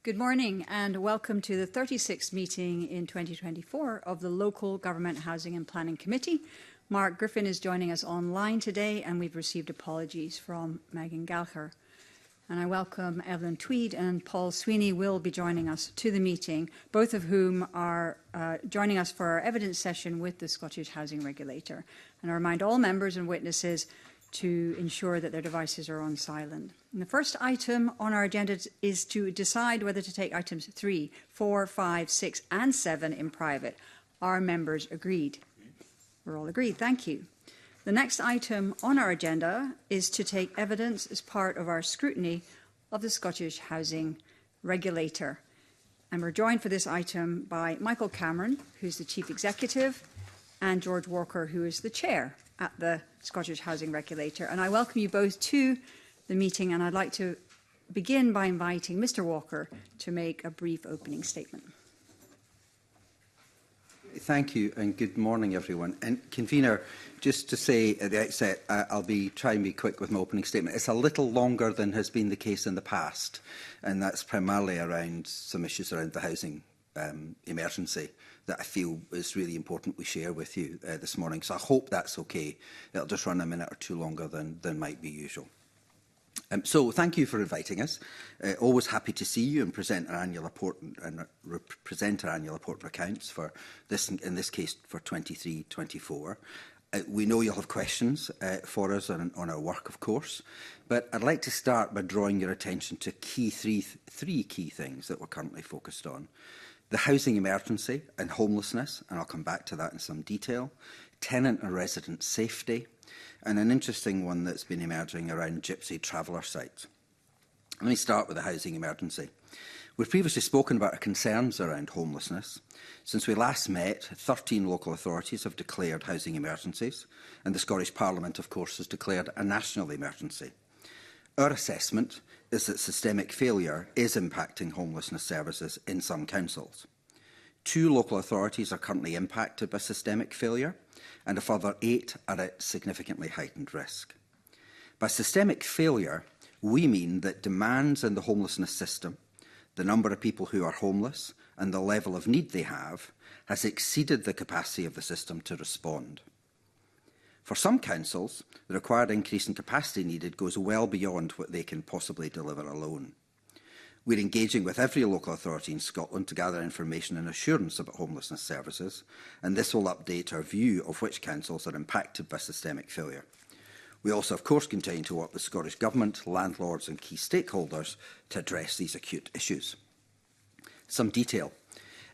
Good morning and welcome to the 36th meeting in 2024 of the Local Government Housing and Planning Committee. Mark Griffin is joining us online today and we've received apologies from Megan Gallagher. And I welcome Evelyn Tweed and Paul Sweeney will be joining us to the meeting, both of whom are joining us for our evidence session with the Scottish Housing Regulator. And I remind all members and witnesses to ensure that their devices are on silent. And the first item on our agenda is to decide whether to take items 3, 4, 5, 6 and 7 in private. Are members agreed? We're all agreed, thank you. The next item on our agenda is to take evidence as part of our scrutiny of the Scottish Housing Regulator. And we're joined for this item by Michael Cameron, who's the Chief Executive, and George Walker, who is the Chair at the Scottish Housing Regulator. And I welcome you both to the meeting, and I'd like to begin by inviting Mr. Walker to make a brief opening statement. Thank you and good morning everyone. And Convener, just to say at the outset, I'll try and be quick with my opening statement. It's a little longer than has been the case in the past, and that's primarily around some issues around the housing emergency that I feel is really important we share with you this morning. So I hope that's okay. It'll just run a minute or two longer than might be usual. So thank you for inviting us. Always happy to see you and present our annual report and present our annual report of accounts for this, in this case, for 23-24. We know you'll have questions for us on our work, of course, but I'd like to start by drawing your attention to three key things that we're currently focused on. The housing emergency and homelessness, and I'll come back to that in some detail, tenant and resident safety, and an interesting one that's been emerging around gypsy traveller sites. Let me start with the housing emergency. We've previously spoken about our concerns around homelessness. Since we last met, 13 local authorities have declared housing emergencies, and the Scottish Parliament, of course, has declared a national emergency. Our assessment is that systemic failure is impacting homelessness services in some councils. 2 local authorities are currently impacted by systemic failure, and a further 8 are at significantly heightened risk. By systemic failure, we mean that demands in the homelessness system, the number of people who are homeless and the level of need they have, has exceeded the capacity of the system to respond. For some councils, the required increase in capacity needed goes well beyond what they can possibly deliver alone. We're engaging with every local authority in Scotland to gather information and assurance about homelessness services, and this will update our view of which councils are impacted by systemic failure. We also, of course, continue to work with Scottish Government, landlords and key stakeholders to address these acute issues. Some detail.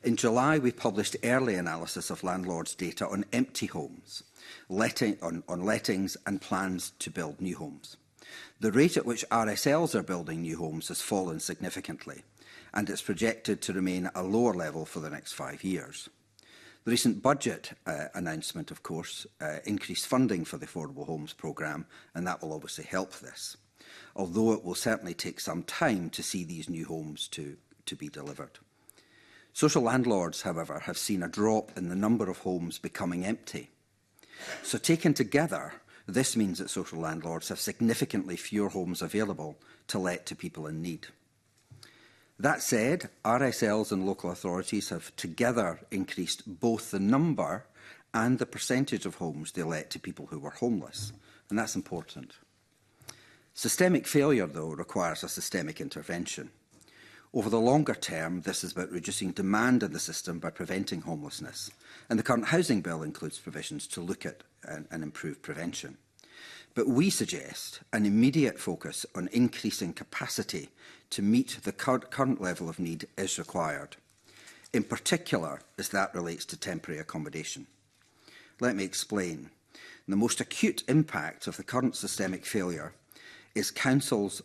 In July, we published early analysis of landlords' data on empty homes, on lettings and plans to build new homes. The rate at which RSLs are building new homes has fallen significantly, and it's projected to remain at a lower level for the next 5 years. The recent budget announcement, of course, increased funding for the Affordable Homes Programme, and that will obviously help this, although it will certainly take some time to see these new homes to be delivered. Social landlords, however, have seen a drop in the number of homes becoming empty. So taken together, this means that social landlords have significantly fewer homes available to let to people in need. That said, RSLs and local authorities have together increased both the number and the percentage of homes they let to people who were homeless, and that's important. Systemic failure, though, requires a systemic intervention. Over the longer term, this is about reducing demand in the system by preventing homelessness, and the current housing bill includes provisions to look at and improve prevention. But we suggest an immediate focus on increasing capacity to meet the current level of need is required, in particular as that relates to temporary accommodation. Let me explain. The most acute impact of the current systemic failure is councils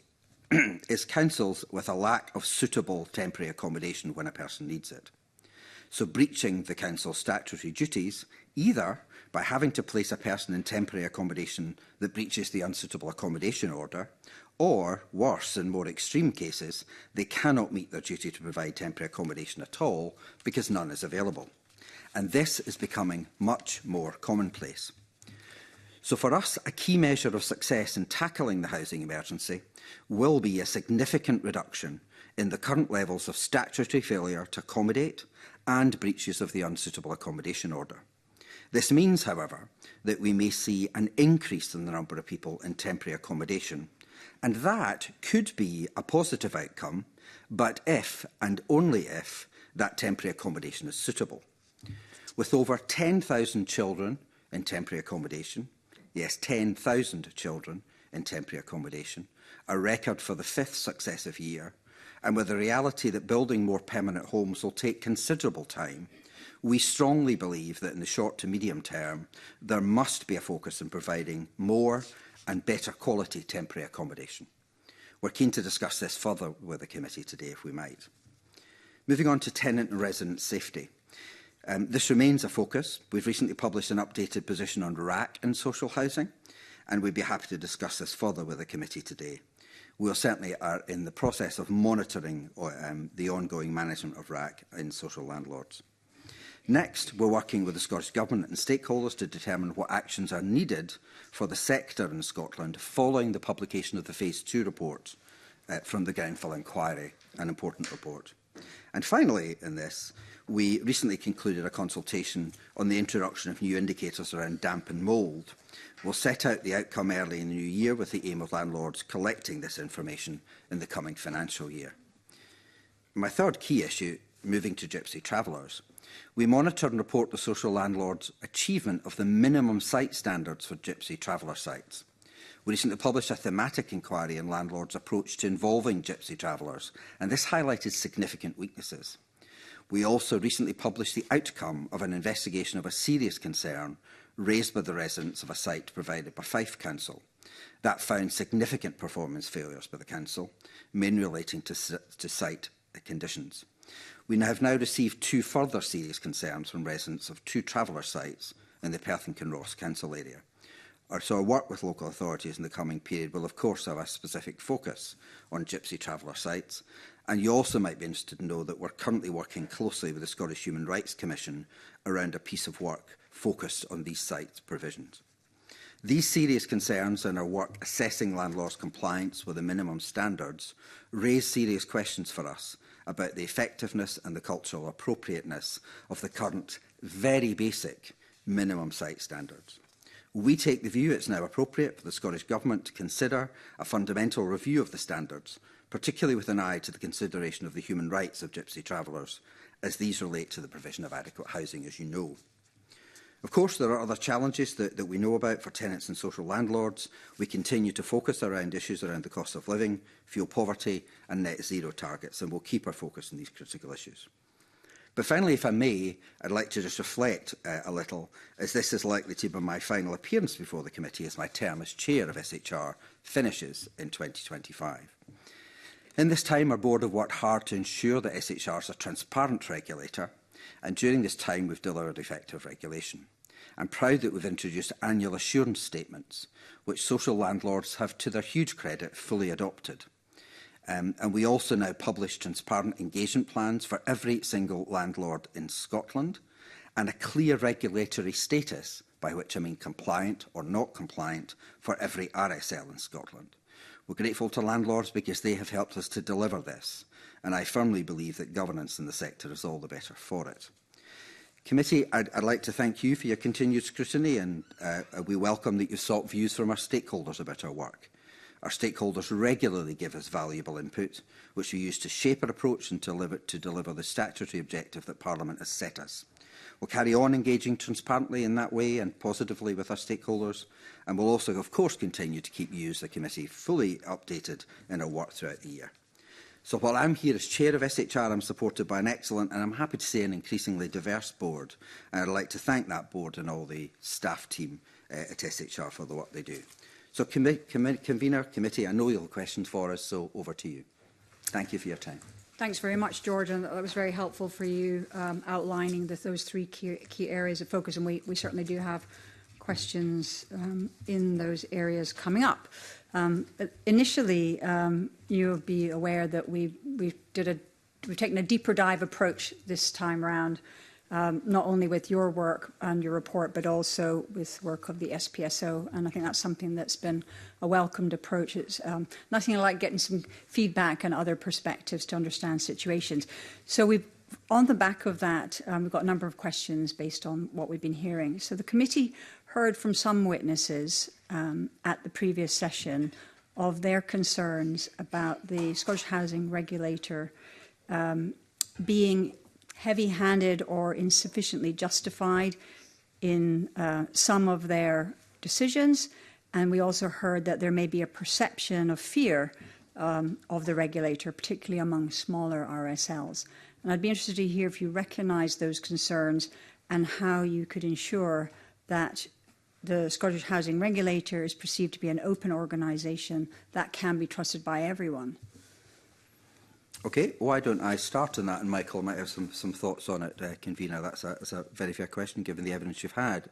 with a lack of suitable temporary accommodation when a person needs it. So breaching the council's statutory duties, either by having to place a person in temporary accommodation that breaches the unsuitable accommodation order, or, worse, in more extreme cases, they cannot meet their duty to provide temporary accommodation at all because none is available. And this is becoming much more commonplace. So for us, a key measure of success in tackling the housing emergency will be a significant reduction in the current levels of statutory failure to accommodate and breaches of the unsuitable accommodation order. This means, however, that we may see an increase in the number of people in temporary accommodation, and that could be a positive outcome, but if and only if that temporary accommodation is suitable. With over 10,000 children in temporary accommodation, yes, 10,000 children in temporary accommodation, a record for the 5th successive year, and with the reality that building more permanent homes will take considerable time, we strongly believe that in the short to medium term, there must be a focus on providing more and better quality temporary accommodation. We're keen to discuss this further with the committee today, if we might. Moving on to tenant and resident safety. This remains a focus. We've recently published an updated position on RAAC in social housing, and we'd be happy to discuss this further with the committee today. We certainly are in the process of monitoring the ongoing management of RAAC in social landlords. Next, we're working with the Scottish Government and stakeholders to determine what actions are needed for the sector in Scotland following the publication of the Phase 2 report from the Grenfell Inquiry, an important report. And finally, in this, we recently concluded a consultation on the introduction of new indicators around damp and mould. We'll set out the outcome early in the new year with the aim of landlords collecting this information in the coming financial year. My third key issue, moving to gypsy travellers. We monitor and report the social landlord's achievement of the minimum site standards for gypsy traveller sites. We recently published a thematic inquiry on landlords' approach to involving gypsy travellers, and this highlighted significant weaknesses. We also recently published the outcome of an investigation of a serious concern raised by the residents of a site provided by Fife Council. That found significant performance failures by the council, mainly relating to site conditions. We have now received 2 further serious concerns from residents of 2 traveller sites in the Perth and Kinross Council area. So our work with local authorities in the coming period will of course have a specific focus on gypsy traveller sites, and you also might be interested to know that we're currently working closely with the Scottish Human Rights Commission around a piece of work focused on these sites' provisions. These serious concerns and our work assessing landlords' compliance with the minimum standards raise serious questions for us about the effectiveness and the cultural appropriateness of the current very basic minimum site standards. We take the view it's now appropriate for the Scottish Government to consider a fundamental review of the standards, particularly with an eye to the consideration of the human rights of gypsy travellers, as these relate to the provision of adequate housing, as you know. Of course, there are other challenges that we know about for tenants and social landlords. We continue to focus around issues around the cost of living, fuel poverty and net zero targets, and we'll keep our focus on these critical issues. But finally, if I may, I'd like to just reflect a little, as this is likely to be my final appearance before the committee as my term as chair of SHR finishes in 2025. In this time, our board have worked hard to ensure that SHR is a transparent regulator, and during this time we've delivered effective regulation. I'm proud that we've introduced annual assurance statements, which social landlords have, to their huge credit, fully adopted. And we also now publish transparent engagement plans for every single landlord in Scotland, and a clear regulatory status, by which I mean compliant or not compliant, for every RSL in Scotland. We're grateful to landlords because they have helped us to deliver this, and I firmly believe that governance in the sector is all the better for it. Committee, I'd like to thank you for your continued scrutiny, and we welcome that you've sought views from our stakeholders about our work. Our stakeholders regularly give us valuable input, which we use to shape our approach and to deliver the statutory objective that Parliament has set us. We'll carry on engaging transparently in that way and positively with our stakeholders, and we'll also, of course, continue to keep you as the committee fully updated in our work throughout the year. So while I'm here as chair of SHR, I'm supported by an excellent and I'm happy to say an increasingly diverse board, and I'd like to thank that board and all the staff team at SHR for the work they do. So convener, committee, I know you'll have questions for us, so over to you. Thank you for your time. Thanks very much, George, and that was very helpful for you outlining those 3 key areas of focus, and we certainly do have questions in those areas coming up. Initially, you'll be aware that we've taken a deeper dive approach this time around not only with your work and your report, but also with work of the SPSO. And I think that's something that's been a welcomed approach. It's nothing like getting some feedback and other perspectives to understand situations. So on the back of that, we've got a number of questions based on what we've been hearing. So the committee heard from some witnesses at the previous session of their concerns about the Scottish Housing Regulator being heavy-handed or insufficiently justified in some of their decisions. And we also heard that there may be a perception of fear of the regulator, particularly among smaller RSLs. And I'd be interested to hear if you recognise those concerns and how you could ensure that the Scottish Housing Regulator is perceived to be an open organisation that can be trusted by everyone. Okay, why don't I start on that, and Michael might have some thoughts on it, Convener. That's a very fair question, given the evidence you've had.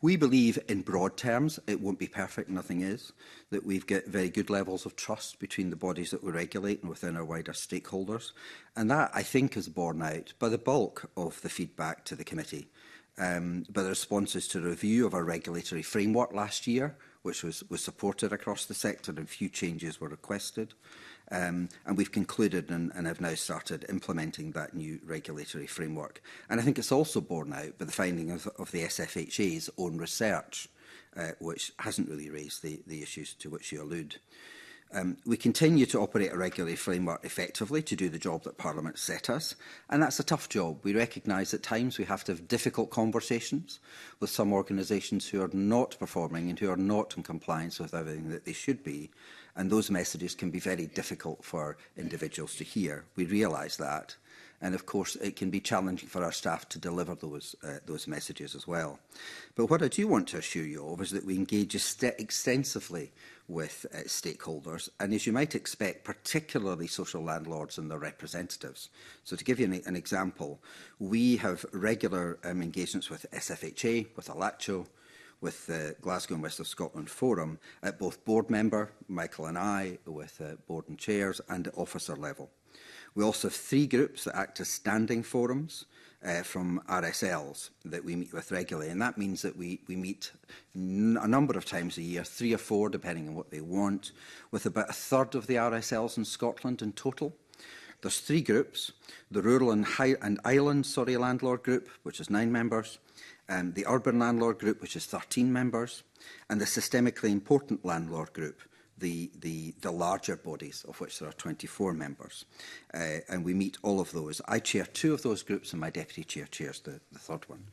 We believe, in broad terms, it won't be perfect, nothing is, that we've got very good levels of trust between the bodies that we regulate and within our wider stakeholders. And that, I think, is borne out by the bulk of the feedback to the committee, by the responses to the review of our regulatory framework last year, which was supported across the sector and few changes were requested. And we've concluded and have now started implementing that new regulatory framework. And I think it's also borne out by the finding of the SFHA's own research, which hasn't really raised the issues to which you allude. We continue to operate a regulatory framework effectively to do the job that Parliament set us, and that's a tough job. We recognise at times we have to have difficult conversations with some organisations who are not performing and who are not in compliance with everything that they should be, and those messages can be very difficult for individuals to hear. We realise that, and of course it can be challenging for our staff to deliver those messages as well. But what I do want to assure you of is that we engage extensively with stakeholders, and as you might expect, particularly social landlords and their representatives. So to give you an example, we have regular engagements with SFHA, with ALACHO, with the Glasgow and West of Scotland Forum at both board member, Michael and I, with board and chairs, and at officer level. We also have 3 groups that act as standing forums from RSLs that we meet with regularly, and that means that we meet a number of times a year, 3 or 4 depending on what they want, with about a third of the RSLs in Scotland in total. There's 3 groups: the Rural and Island Landlord Group, which is 9 members, the Urban Landlord Group, which is 13 members, and the Systemically Important Landlord Group, the larger bodies, of which there are 24 members. And we meet all of those. I chair 2 of those groups, and my deputy chair chairs the third one.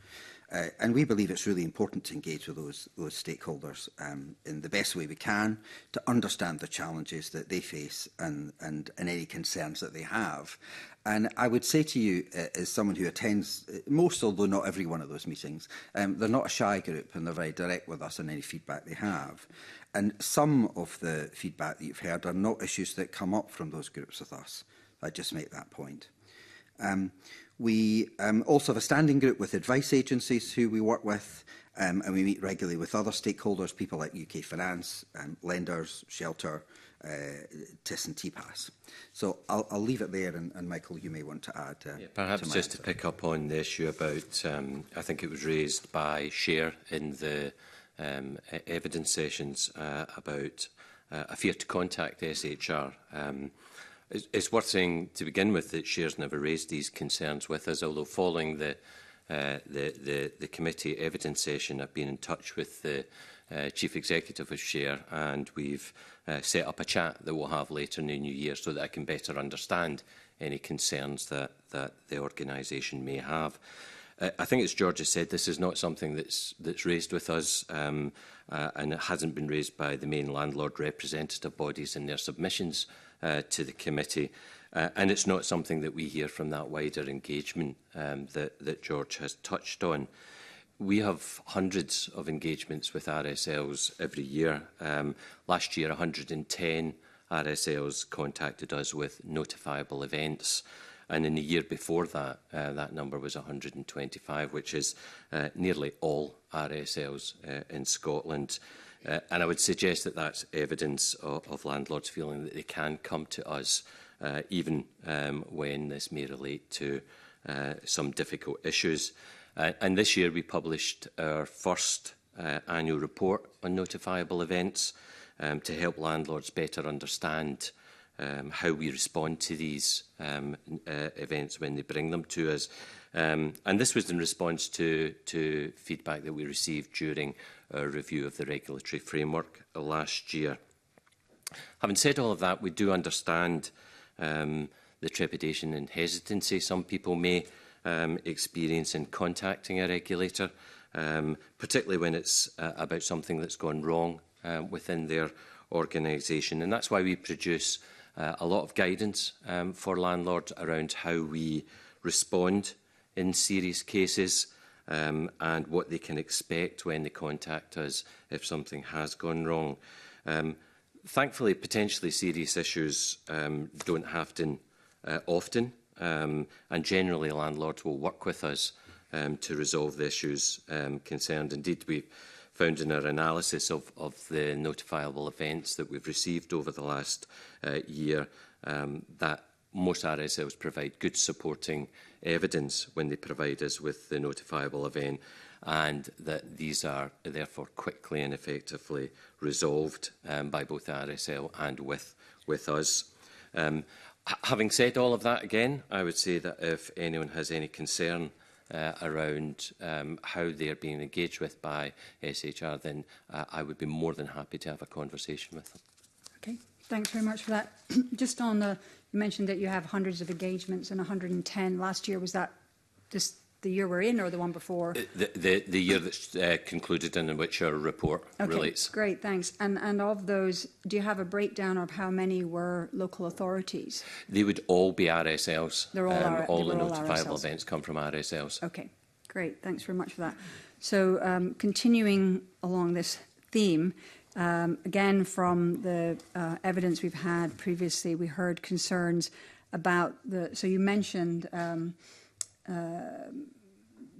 And we believe it's really important to engage with those stakeholders in the best way we can to understand the challenges that they face and any concerns that they have. And I would say to you, as someone who attends most, although not every one of those meetings, they're not a shy group and they're very direct with us on any feedback they have. And some of the feedback that you've heard are not issues that come up from those groups with us. I just make that point. We also have a standing group with advice agencies who we work with, and we meet regularly with other stakeholders, people like UK Finance, lenders, Shelter, TIS and TPAS. So I'll leave it there, and Michael, you may want to add. Perhaps just to pick up on the issue about, I think it was raised by Share in the evidence sessions about a fear to contact SHR. It's worth saying to begin with that Share's never raised these concerns with us, although following the committee evidence session, I've been in touch with the Chief Executive of Share, and we've set up a chat that we'll have later in the new year so that I can better understand any concerns that the organisation may have. I think, as George has said, this is not something that's raised with us, and it hasn't been raised by the main landlord representative bodies in their submissions to the committee. And it's not something that we hear from that wider engagement that George has touched on. We have hundreds of engagements with RSLs every year. Last year, 110 RSLs contacted us with notifiable events. And in the year before that, that number was 125, which is nearly all RSLs in Scotland. And I would suggest that that's evidence of landlords feeling that they can come to us, even when this may relate to some difficult issues. And this year we published our first annual report on notifiable events to help landlords better understand how we respond to these events when they bring them to us. And this was in response to feedback that we received during our review of the regulatory framework last year. Having said all of that, we do understand the trepidation and hesitancy some people may experience in contacting a regulator, particularly when it's about something that's gone wrong within their organisation. And that's why we produce a lot of guidance for landlords around how we respond in serious cases and what they can expect when they contact us if something has gone wrong. Thankfully, potentially serious issues don't happen often, and generally landlords will work with us to resolve the issues concerned. Indeed, we've found in our analysis of the notifiable events that we've received over the last year that most RSLs provide good supporting evidence when they provide us with the notifiable event, and that these are therefore quickly and effectively resolved by both the RSL and with us. Having said all of that, again, I would say that if anyone has any concern around how they are being engaged with by SHR, then I would be more than happy to have a conversation with them. Okay, thanks very much for that. Just on the, you mentioned that you have hundreds of engagements and 110 last year. Was that just the year we're in or the one before? The year that's concluded and in which our report relates. Great, thanks. And of those, do you have a breakdown of how many were local authorities? They would all be RSLs. They're all all the notifiable events come from RSLs. Okay, great. Thanks very much for that. So continuing along this theme, again, from the evidence we've had previously, we heard concerns about the, so you mentioned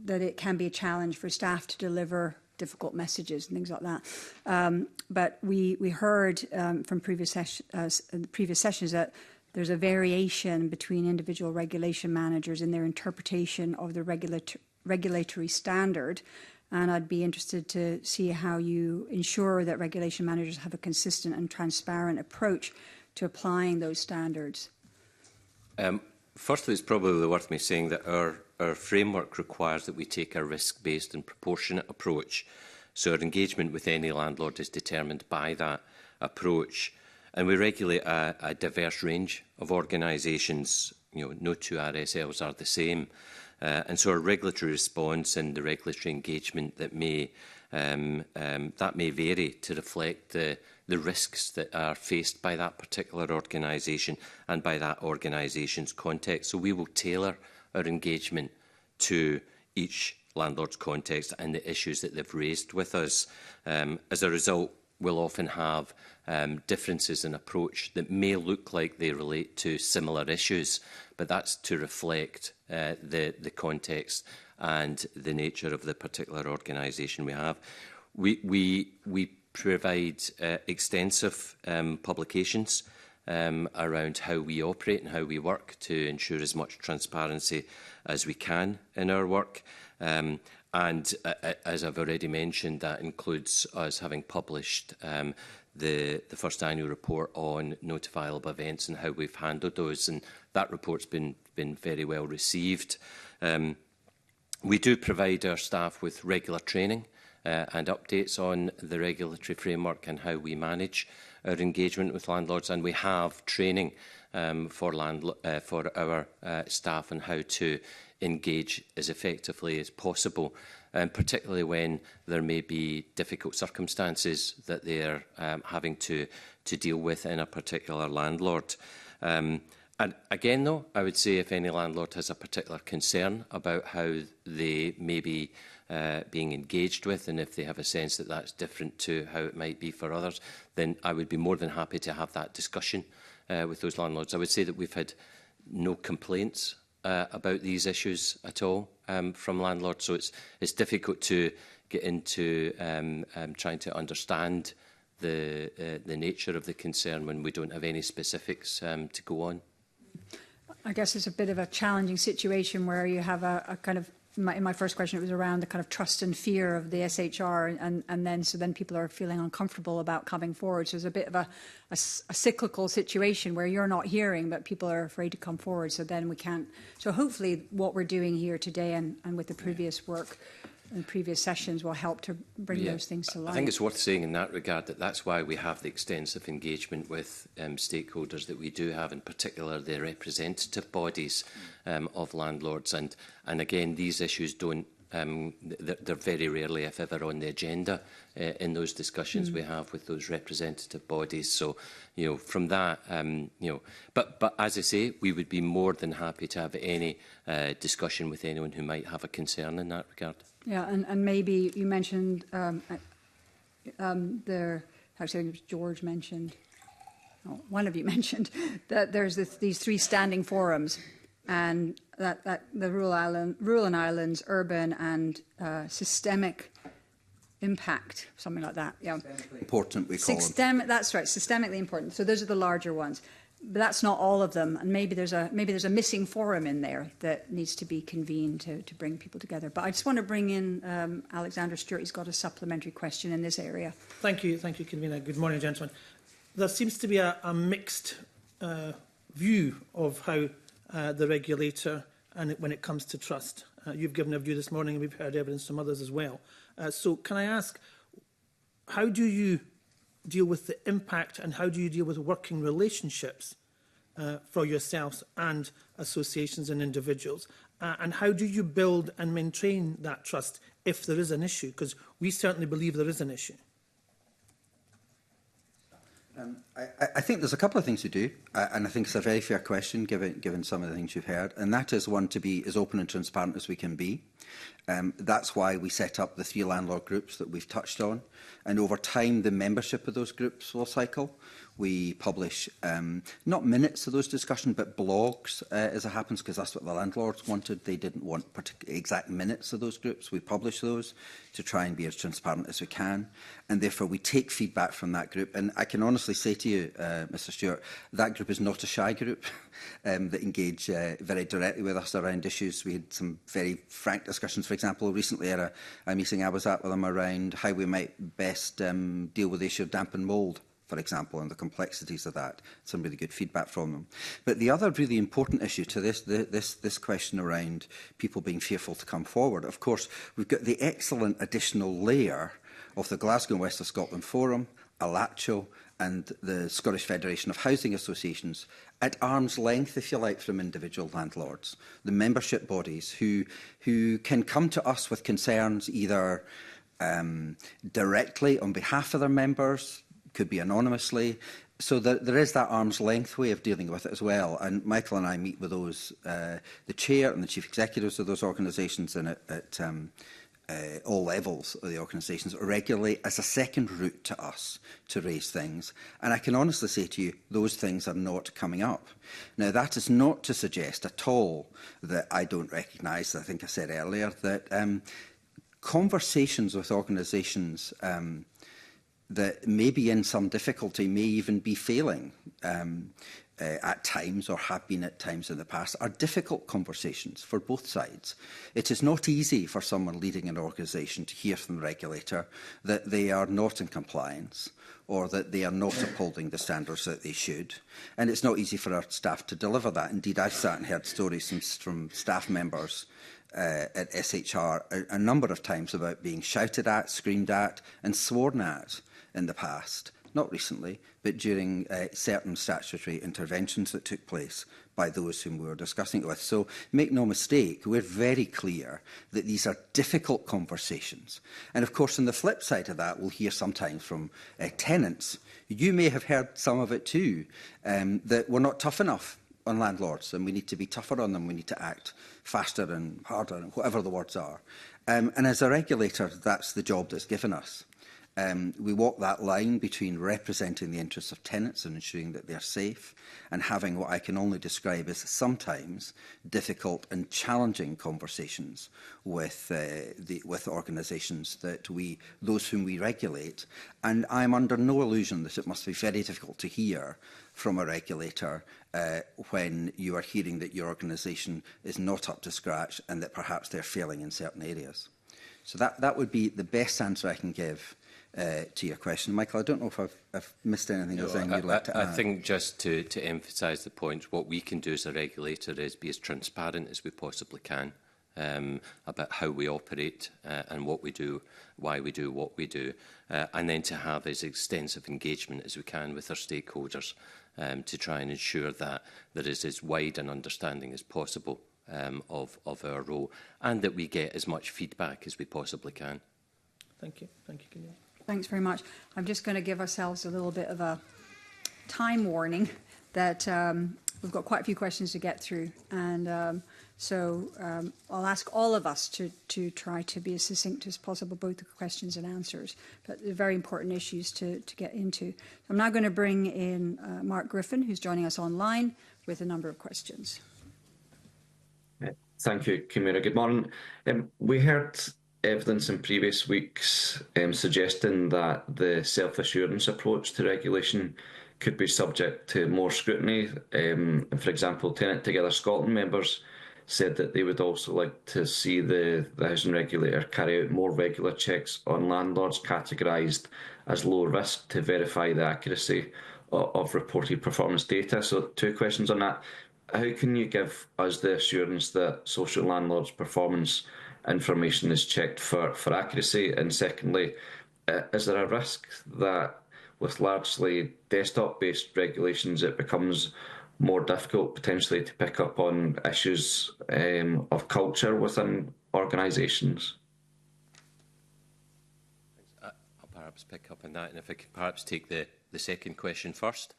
that it can be a challenge for staff to deliver difficult messages and things like that. But we heard from previous sessions that there's a variation between individual regulation managers in their interpretation of the regulatory standard. And I'd be interested to see how you ensure that regulation managers have a consistent and transparent approach to applying those standards. Firstly, it's probably worth me saying that our framework requires that we take a risk-based and proportionate approach. So our engagement with any landlord is determined by that approach. And we regulate a diverse range of organisations. You know, no two RSLs are the same. And so our regulatory response and the regulatory engagement that may vary to reflect the risks that are faced by that particular organisation and by that organisation's context. So we will tailor our engagement to each landlord's context and the issues that they've raised with us. As a result, we'll often have differences in approach that may look like they relate to similar issues, but that's to reflect the context and the nature of the particular organisation we have. We provide extensive publications around how we operate and how we work to ensure as much transparency as we can in our work. And as I've already mentioned, that includes us having published the first annual report on notifiable events and how we've handled those. And that report's been very well received. We do provide our staff with regular training and updates on the regulatory framework and how we manage our engagement with landlords, and we have training for our staff on how to engage as effectively as possible, particularly when there may be difficult circumstances that they are having to deal with in a particular landlord. And again, though, I would say if any landlord has a particular concern about how they may be being engaged with, and if they have a sense that that's different to how it might be for others, then I would be more than happy to have that discussion with those landlords. I would say that we've had no complaints about these issues at all from landlords, so it's difficult to get into trying to understand the nature of the concern when we don't have any specifics to go on. I guess it's a bit of a challenging situation where you have a kind of, in my first question, it was around the kind of trust and fear of the SHR, and then people are feeling uncomfortable about coming forward. So there's a bit of a cyclical situation where you're not hearing, but people are afraid to come forward. So then we can't. So hopefully what we're doing here today and with the previous work and previous sessions will help to bring those things to light. I think it's worth saying in that regard that that's why we have the extensive engagement with stakeholders that we do have, in particular the representative bodies of landlords. And again, these issues don't, they're very rarely, if ever, on the agenda in those discussions we have with those representative bodies. So, you know, from that, you know, but as I say, we would be more than happy to have any discussion with anyone who might have a concern in that regard. Yeah, and maybe you mentioned actually it was George mentioned, one of you mentioned that there's these 3 standing forums, and that the rural and islands, urban and systemic impact, something like that. Yeah, important we call them. That's right, systemically important. So those are the larger ones. But that's not all of them, and maybe there's a missing forum in there that needs to be convened to bring people together. But I just want to bring in Alexander Stewart. He's got a supplementary question in this area. Thank you, convener. Good morning, gentlemen. There seems to be a mixed view of how the regulator and when it comes to trust. You've given a view this morning, and we've heard evidence from others as well. So, can I ask, how do you deal with the impact, and how do you deal with working relationships for yourselves and associations and individuals? And how do you build and maintain that trust if there is an issue? Because we certainly believe there is an issue. I think there's a couple of things to do, and I think it's a very fair question given some of the things you've heard, and that is one, to be as open and transparent as we can be. That's why we set up the 3 landlord groups that we've touched on, and over time the membership of those groups will cycle. We publish not minutes of those discussions, but blogs as it happens, because that's what the landlords wanted. They didn't want exact minutes of those groups. We publish those to try and be as transparent as we can, and therefore we take feedback from that group. And I can honestly say to you, Mr Stewart, that group is not a shy group that engage very directly with us around issues. We had some very frank discussions, for example, recently at a meeting I was at with them around how we might best deal with the issue of damp and mould, for example, and the complexities of that. Some really good feedback from them. But the other really important issue to this question around people being fearful to come forward, of course, we've got the excellent additional layer of the Glasgow and West of Scotland Forum, ALACHO, and the Scottish Federation of Housing Associations, at arm's length, if you like, from individual landlords, the membership bodies who can come to us with concerns either directly on behalf of their members, could be anonymously. So there is that arm's length way of dealing with it as well. And Michael and I meet with those, the chair and the chief executives of those organisations, and at all levels of the organisations regularly as a second route to us to raise things. And I can honestly say to you, those things are not coming up. Now, that is not to suggest at all that I don't recognise, I think I said earlier, that conversations with organisations that may be in some difficulty, may even be failing at times, or have been at times in the past, are difficult conversations for both sides. It is not easy for someone leading an organisation to hear from the regulator that they are not in compliance, or that they are not upholding the standards that they should. And it's not easy for our staff to deliver that. Indeed, I've sat and heard stories from staff members at SHR a number of times about being shouted at, screamed at and sworn at in the past, not recently, but during certain statutory interventions that took place by those whom we were discussing it with. So make no mistake, we're very clear that these are difficult conversations. And of course, on the flip side of that, we'll hear sometimes from tenants, you may have heard some of it too, that we're not tough enough on landlords, and we need to be tougher on them, we need to act faster and harder, and whatever the words are. And as a regulator, that's the job that's given us. We walk that line between representing the interests of tenants and ensuring that they're safe, and having what I can only describe as sometimes difficult and challenging conversations with organisations those whom we regulate. And I'm under no illusion that it must be very difficult to hear from a regulator when you are hearing that your organisation is not up to scratch and that perhaps they're failing in certain areas. So that would be the best answer I can give to your question. Michael, I don't know if I've missed anything else you'd like to add. I think just to emphasise the point, what we can do as a regulator is be as transparent as we possibly can about how we operate and what we do, why we do what we do, and then to have as extensive engagement as we can with our stakeholders to try and ensure that there is as wide an understanding as possible of our role, and that we get as much feedback as we possibly can. Thank you. Thank you, Convener. Thanks very much. I'm just going to give ourselves a little bit of a time warning that we've got quite a few questions to get through, and so I'll ask all of us to try to be as succinct as possible, both the questions and answers, but they're very important issues to get into. I'm now going to bring in Mark Griffin, who's joining us online with a number of questions. Thank you, Convener. Good morning. We heard evidence in previous weeks suggesting that the self-assurance approach to regulation could be subject to more scrutiny. For example, Tenant Together Scotland members said that they would also like to see the housing regulator carry out more regular checks on landlords categorised as low risk to verify the accuracy of reported performance data. So 2 questions on that. How can you give us the assurance that social landlords' performance information is checked for accuracy? And secondly, is there a risk that with largely desktop-based regulations it becomes more difficult potentially to pick up on issues of culture within organisations? I'll perhaps pick up on that, and if I could perhaps take the second question first.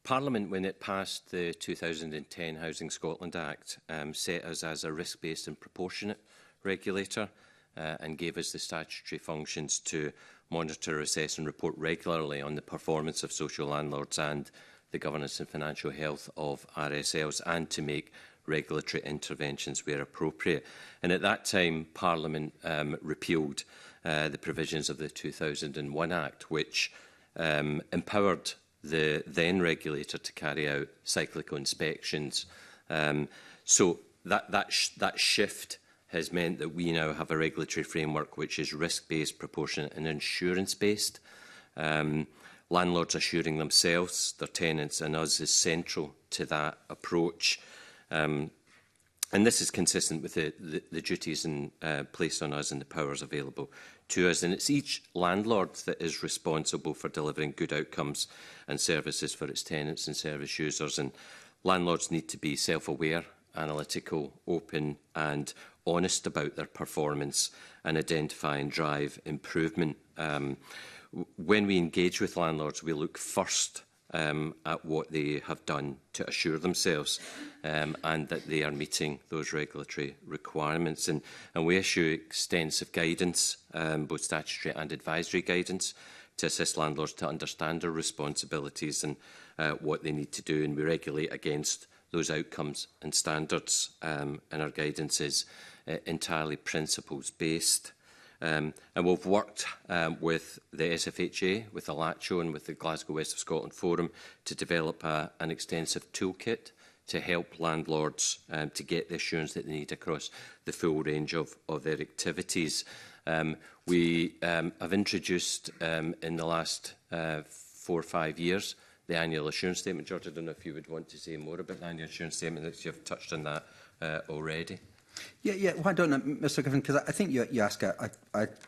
Parliament, when it passed the 2010 Housing Scotland Act, set us as a risk-based and proportionate regulator and gave us the statutory functions to monitor, assess and report regularly on the performance of social landlords and the governance and financial health of RSLs, and to make regulatory interventions where appropriate. And at that time, Parliament repealed the provisions of the 2001 Act, which empowered the then regulator to carry out cyclical inspections. So that shift has meant that we now have a regulatory framework which is risk-based, proportionate and insurance-based. Landlords assuring themselves, their tenants and us is central to that approach. And this is consistent with the duties placed on us and the powers available to us. And it's each landlord that is responsible for delivering good outcomes and services for its tenants and service users. And landlords need to be self-aware, analytical, open and honest about their performance and identify and drive improvement. When we engage with landlords, we look first at what they have done to assure themselves and that they are meeting those regulatory requirements. And we issue extensive guidance, both statutory and advisory guidance, to assist landlords to understand their responsibilities and what they need to do. And we regulate against those outcomes and standards, and our guidance is entirely principles-based. And we've worked with the SFHA, with the LACHO and with the Glasgow West of Scotland Forum to develop an extensive toolkit to help landlords to get the assurance that they need across the full range of their activities. We have introduced in the last 4 or 5 years the annual assurance statement. George, I don't know if you would want to say more about the annual assurance statement, that you've touched on that already. Yeah. Why don't I, Mr. Griffin? Because I think you ask a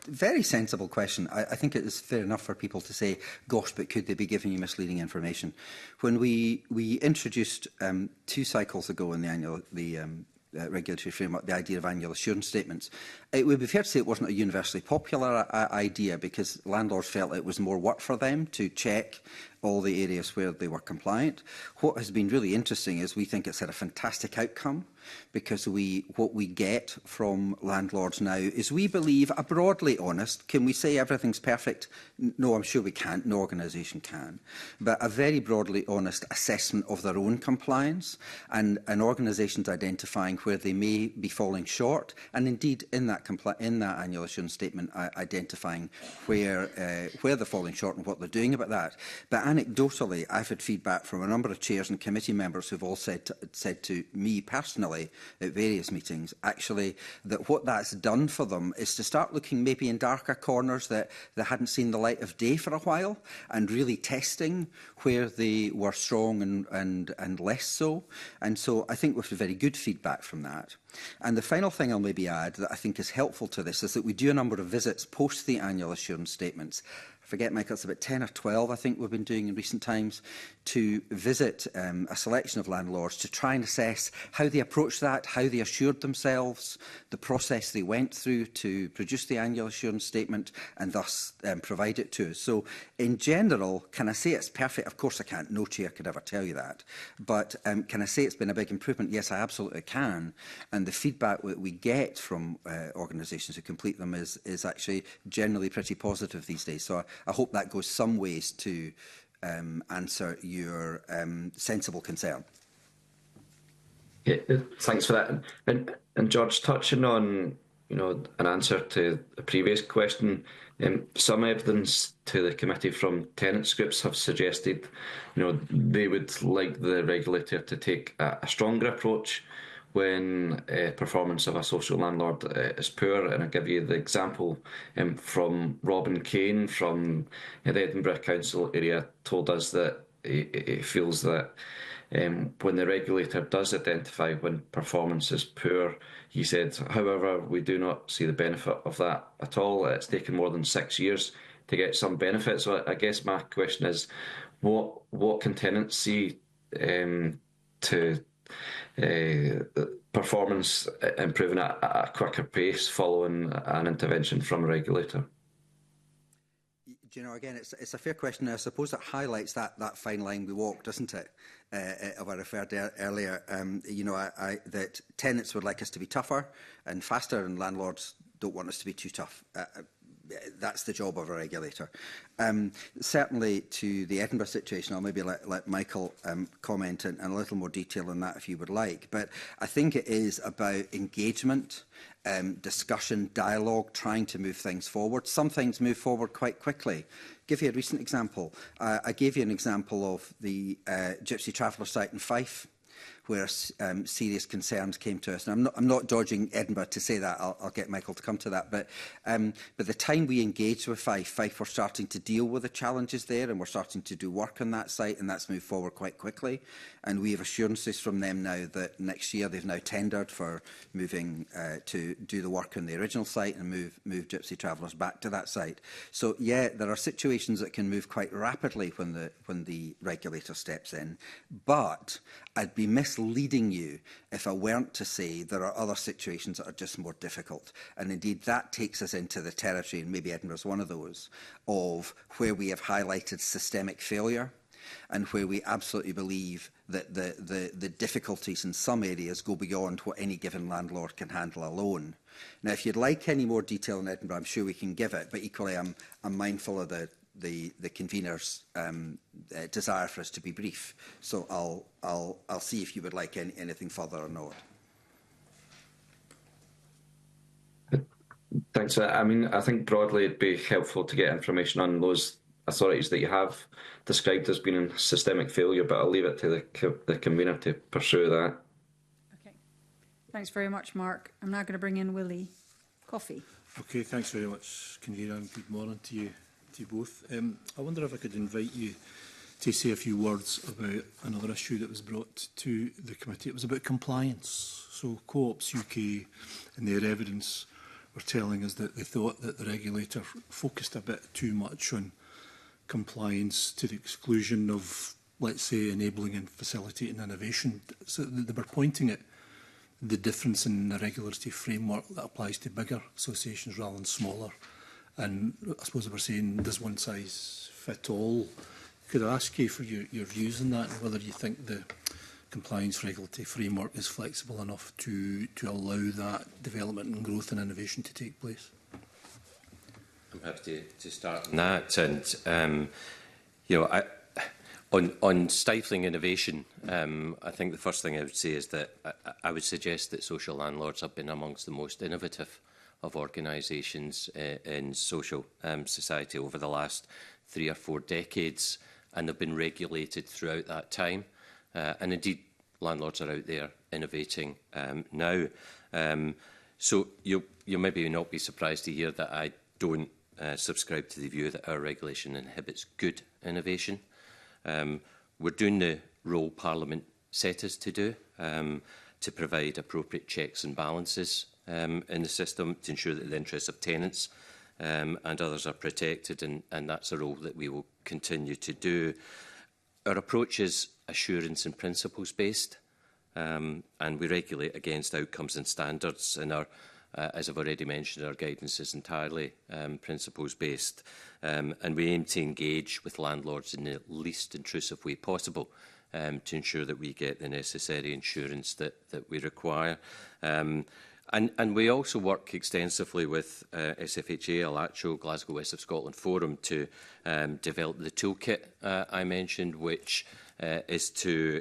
very sensible question. I think it is fair enough for people to say, "Gosh, but could they be giving you misleading information?" When we introduced 2 cycles ago in the regulatory framework the idea of annual assurance statements, it would be fair to say it wasn't a universally popular idea, because landlords felt it was more work for them to check all the areas where they were compliant. What has been really interesting is we think it's had a fantastic outcome, because what we get from landlords now is, we believe, a broadly honest, can we say everything's perfect? No, I'm sure we can't, no organisation can, but a very broadly honest assessment of their own compliance, and organisations identifying where they may be falling short, and indeed in that annual assurance statement identifying where they're falling short and what they're doing about that. But anecdotally, I've had feedback from a number of chairs and committee members who've all said to me personally at various meetings, actually, that what that's done for them is to start looking maybe in darker corners that they hadn't seen the light of day for a while, and really testing where they were strong and less so. And so I think we've had very good feedback from that. And the final thing I'll maybe add that I think is helpful to this is that we do a number of visits post the annual assurance statements. I forget, Michael, it's about 10 or 12, I think, we've been doing in recent times, to visit a selection of landlords to try and assess how they approached that, how they assured themselves, the process they went through to produce the annual assurance statement and thus provide it to us. So, in general, can I say it's perfect? Of course I can't. No chair could ever tell you that. But can I say it's been a big improvement? Yes, I absolutely can. And the feedback that we get from organisations who complete them is actually generally pretty positive these days. So I hope that goes some ways to answer your sensible concern. Yeah, thanks for that. And George, touching on an answer to the previous question, some evidence to the committee from tenants groups have suggested they would like the regulator to take a stronger approach when performance of a social landlord is poor. And I'll give you the example from Robin Kane from the Edinburgh Council area told us that he feels that when the regulator does identify when performance is poor, he said, however, we do not see the benefit of that at all. It's taken more than 6 years to get some benefit. So I guess my question is, what can tenants see to performance improving at a quicker pace following an intervention from a regulator? Again, it's a fair question. I suppose it highlights that fine line we walk, doesn't it? I referred to earlier. That tenants would like us to be tougher and faster, and landlords don't want us to be too tough. That's the job of a regulator. Certainly to the Edinburgh situation, I'll maybe let Michael comment in a little more detail on that if you would like. But I think it is about engagement, discussion, dialogue, trying to move things forward. Some things move forward quite quickly. Give you a recent example. I gave you an example of the Gypsy Traveller site in Fife, where serious concerns came to us. And I'm not dodging Edinburgh to say that. I'll get Michael to come to that. But the time we engaged with Fife were starting to deal with the challenges there, and we're starting to do work on that site, and that's moved forward quite quickly. And we have assurances from them now that next year they've now tendered for moving to do the work on the original site and move Gypsy Travellers back to that site. So yeah, there are situations that can move quite rapidly when the regulator steps in. But I'd be misleading you if I weren't to say there are other situations that are just more difficult. And indeed, that takes us into the territory, and maybe Edinburgh's one of those, of where we have highlighted systemic failure, and where we absolutely believe that the difficulties in some areas go beyond what any given landlord can handle alone. Now, if you'd like any more detail in Edinburgh, I'm sure we can give it, but equally I'm mindful of the convener's desire for us to be brief. So I'll see if you would like anything further or not. Thanks for that. I mean, I think broadly it'd be helpful to get information on those authorities that you have described as being in systemic failure, but I'll leave it to the convener to pursue that. Okay. Thanks very much, Mark. I'm now going to bring in Willie Coffey. Okay, thanks very much, convener, and good morning to you both. I wonder if I could invite you to say a few words about another issue that was brought to the committee. It was about compliance. So Co-ops UK and their evidence were telling us that they thought that the regulator focused a bit too much on compliance to the exclusion of, let's say, enabling and facilitating innovation. So they were pointing at the difference in the regulatory framework that applies to bigger associations rather than smaller. And I suppose they were saying, does one size fit all could I ask you for your views on that, and whether you think the compliance regulatory framework is flexible enough to allow that development and growth and innovation to take place? I'm happy to start on that. And, you know, on stifling innovation, I think the first thing I would say is that I would suggest that social landlords have been amongst the most innovative of organisations in social society over the last 3 or 4 decades, and they've been regulated throughout that time. And indeed, landlords are out there innovating now. So you'll maybe not be surprised to hear that I don't subscribe to the view that our regulation inhibits good innovation. We're doing the role Parliament set us to do, to provide appropriate checks and balances in the system to ensure that the interests of tenants and others are protected, and that's a role that we will continue to do. Our approach is assurance and principles based, and we regulate against outcomes and standards, and our as I've already mentioned, our guidance is entirely principles based, and we aim to engage with landlords in the least intrusive way possible to ensure that we get the necessary insurance that we require. And we also work extensively with SFHA, Alacho, Glasgow West of Scotland Forum to develop the toolkit I mentioned, which is to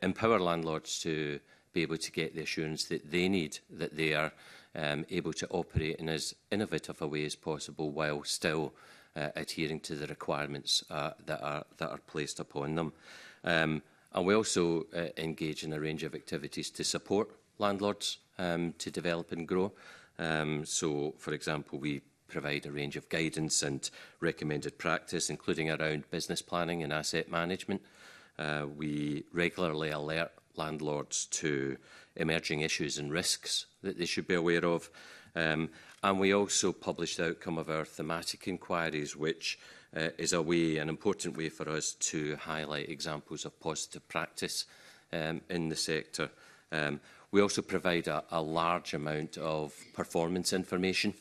empower landlords to be able to get the assurance that they need, that they are able to operate in as innovative a way as possible while still adhering to the requirements that are placed upon them. And we also engage in a range of activities to support landlords to develop and grow. So, for example, we provide a range of guidance and recommended practice, including around business planning and asset management. We regularly alert landlords to emerging issues and risks that they should be aware of. And we also publish the outcome of our thematic inquiries, which is an important way for us to highlight examples of positive practice in the sector. We also provide a large amount of performance information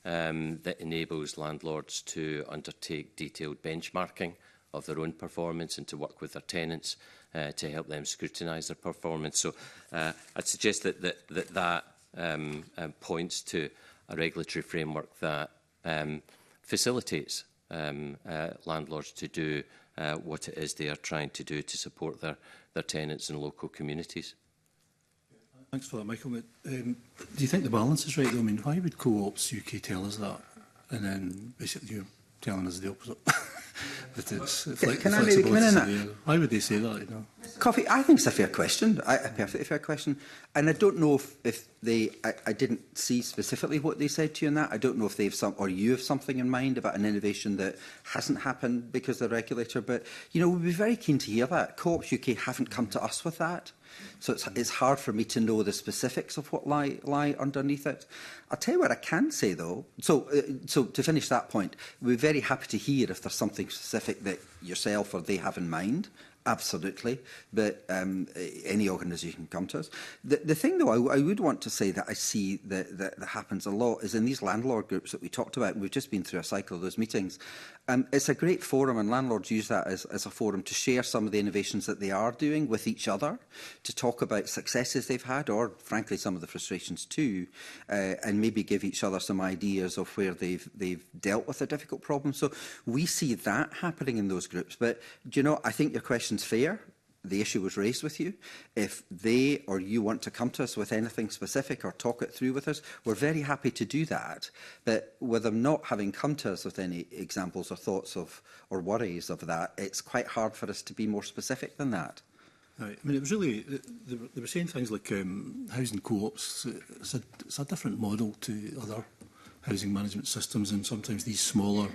that enables landlords to undertake detailed benchmarking of their own performance and to work with their tenants to help them scrutinise their performance. So I'd suggest that points to a regulatory framework that facilitates landlords to do what it is they are trying to do to support their tenants and local communities. Thanks for that, Michael. Do you think the balance is right, though? I mean, why would Co-ops UK tell us that, and then basically you're telling us the opposite? That it's Can I maybe come in on that? Why would they say that? You know? Coffee, I think it's a fair question, a perfectly fair question. And I don't know if they, I didn't see specifically what they said to you on that. I don't know if they have or you have something in mind about an innovation that hasn't happened because of the regulator. But, you know, we'd be very keen to hear that. Co-ops UK haven't come to us with that. So it's hard for me to know the specifics of what lie underneath it. I'll tell you what I can say, though. So to finish that point, we're very happy to hear if there's something specific that yourself or they have in mind. Absolutely, but any organisation can come to us. The thing, though, I would want to say that I see that happens a lot is in these landlord groups that we talked about, and we've just been through a cycle of those meetings. It's a great forum, and landlords use that as a forum to share some of the innovations that they are doing with each other, to talk about successes they've had, or frankly some of the frustrations too, and maybe give each other some ideas of where they've dealt with a difficult problem. So we see that happening in those groups. But do you know, I think your question's fair. The issue was raised with you. If they or you want to come to us with anything specific or talk it through with us, we're very happy to do that. But with them not having come to us with any examples or thoughts of or worries of that, it's quite hard for us to be more specific than that. Right. I mean, it was really, they were saying things like housing co-ops. It's a different model to other housing management systems, and sometimes these smaller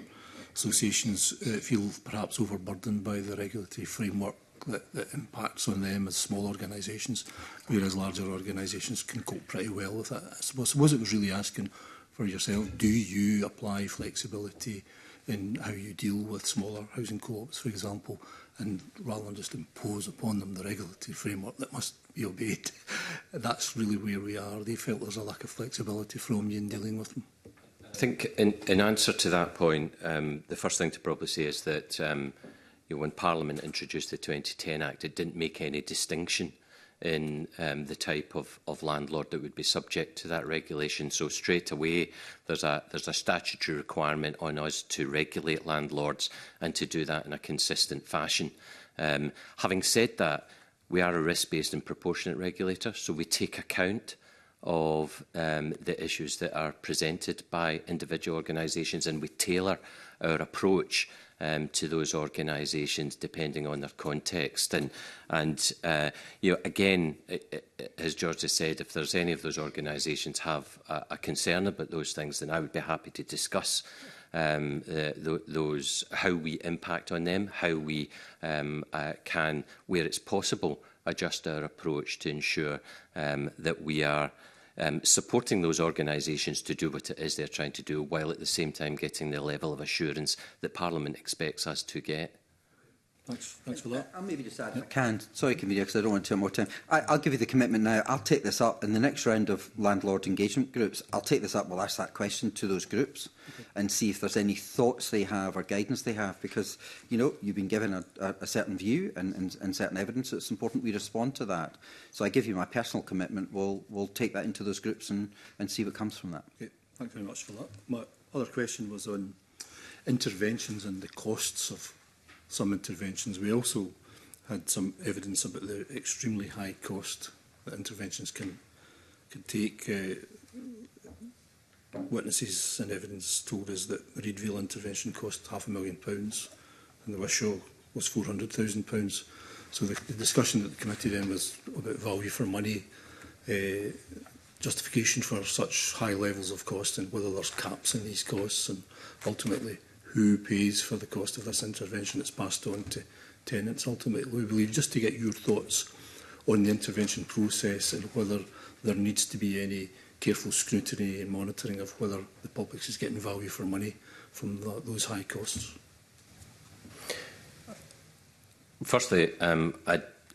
associations feel perhaps overburdened by the regulatory framework that impacts on them as small organisations, whereas larger organisations can cope pretty well with it. I suppose it was really asking for yourself, do you apply flexibility in how you deal with smaller housing co-ops, for example, and rather than just impose upon them the regulatory framework that must be obeyed? That's really where we are. They felt there's a lack of flexibility from you in dealing with them. I think in answer to that point, the first thing to probably say is that when Parliament introduced the 2010 Act, it didn't make any distinction in the type of landlord that would be subject to that regulation. So straight away, there's a statutory requirement on us to regulate landlords and to do that in a consistent fashion. Having said that, we are a risk-based and proportionate regulator, so we take account of the issues that are presented by individual organisations, and we tailor our approach to those organisations depending on their context. And again, as George has said, if there's any of those organisations have a concern about those things, then I would be happy to discuss those, how we impact on them, how we can, where it's possible, adjust our approach to ensure that we are supporting those organisations to do what it is they're trying to do, while at the same time getting the level of assurance that Parliament expects us to get. Thanks for that. I'll maybe just add, if I can. Sorry, Convener, because I don't want to take more time. I'll give you the commitment now. I'll take this up in the next round of landlord engagement groups. I'll take this up. We'll ask that question to those groups and see if there's any thoughts they have or guidance they have, because, you've been given a certain view and certain evidence. It's important we respond to that. So I give you my personal commitment. We'll take that into those groups and see what comes from that. Okay. Thank you very much for that. My other question was on interventions and the costs of some interventions. We also had some evidence about the extremely high cost that interventions can take. Witnesses and evidence told us that the Reedville intervention cost £500,000 and the Wishaw was £400,000. So the discussion at the committee then was about value for money, justification for such high levels of cost, and whether there's caps in these costs, and ultimately who pays for the cost of this intervention that's passed on to tenants. Ultimately, we believe, just to get your thoughts on the intervention process and whether there needs to be any careful scrutiny and monitoring of whether the public is getting value for money from those high costs. Firstly,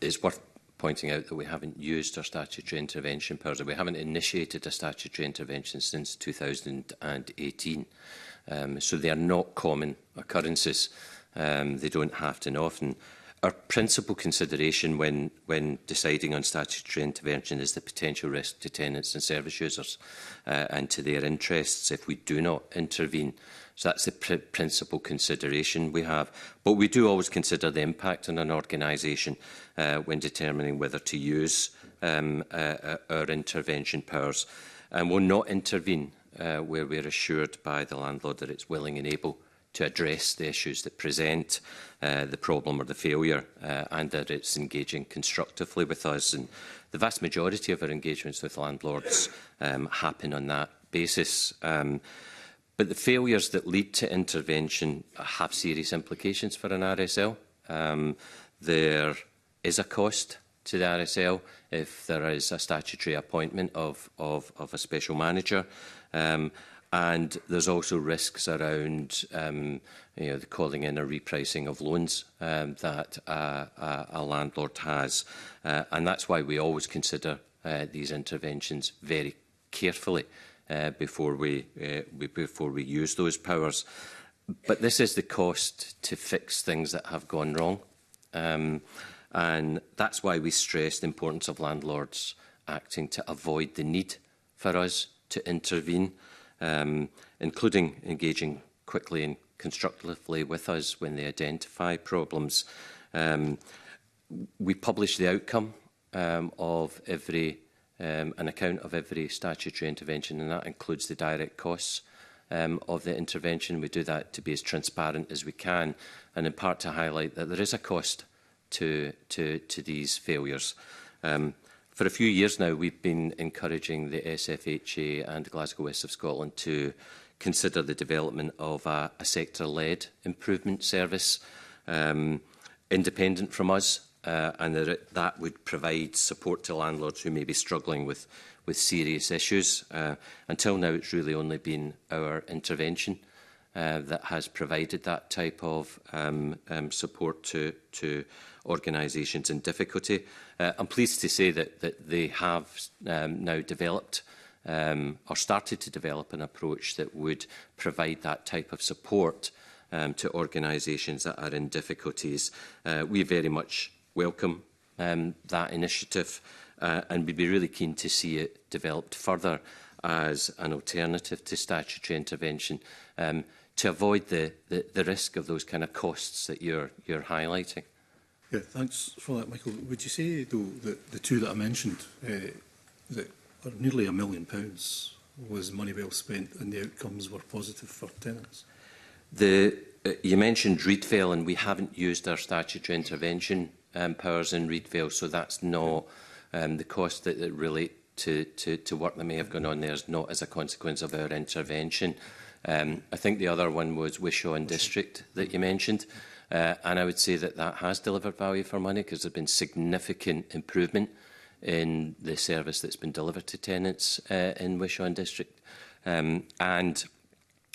it's worth pointing out that we haven't used our statutory intervention powers. We haven't initiated a statutory intervention since 2018. So they are not common occurrences. They don't happen often. Our principal consideration when deciding on statutory intervention is the potential risk to tenants and service users and to their interests if we do not intervene. So that's the principal consideration we have. But we do always consider the impact on an organisation when determining whether to use our intervention powers. And we'll not intervene where we're assured by the landlord that it's willing and able to address the issues that present the problem or the failure, and that it's engaging constructively with us. And the vast majority of our engagements with landlords happen on that basis. But the failures that lead to intervention have serious implications for an RSL. There is a cost to the RSL if there is a statutory appointment of a special manager. And there's also risks around the calling in or repricing of loans that a landlord has. And that's why we always consider these interventions very carefully before we use those powers. But this is the cost to fix things that have gone wrong. And that's why we stress the importance of landlords acting to avoid the need for us to intervene, including engaging quickly and constructively with us when they identify problems. We publish the outcome of every an account of every statutory intervention, and that includes the direct costs of the intervention. We do that to be as transparent as we can, and in part to highlight that there is a cost to these failures. For a few years now, we've been encouraging the SFHA and Glasgow West of Scotland to consider the development of a sector-led improvement service, independent from us, and that would provide support to landlords who may be struggling with serious issues. Until now, it's really only been our intervention that has provided that type of support to organisations in difficulty. I'm pleased to say that they have now developed or started to develop an approach that would provide that type of support to organisations that are in difficulties. We very much welcome that initiative, and we'd be really keen to see it developed further as an alternative to statutory intervention, to avoid the risk of those kind of costs that you're highlighting. Yeah, thanks for that, Michael. Would you say, though, that the two that I mentioned, that are nearly £1 million, was money well spent and the outcomes were positive for tenants? You mentioned Reedvale, and we haven't used our statutory intervention powers in Reedvale, so that's not the cost that relate to work that may have gone on there is not as a consequence of our intervention. I think the other one was Wishaw and District that you mentioned, and I would say that that has delivered value for money because there's been significant improvement in the service that's been delivered to tenants in Wishaw and District. And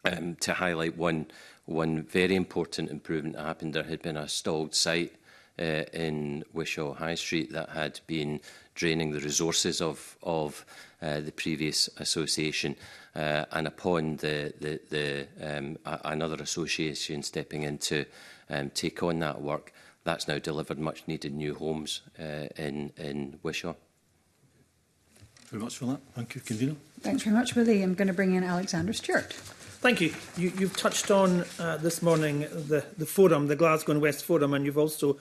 to highlight one very important improvement that happened, there had been a stalled site in Wishaw High Street that had been draining the resources of the previous association, and upon another association stepping in to take on that work, that's now delivered much needed new homes in Wishaw. Very much for that. Thank you, Convener. Thanks very much, Willie. I'm going to bring in Alexander Stewart. Thank you. You've touched on this morning the forum, the Glasgow and West Forum, and you've also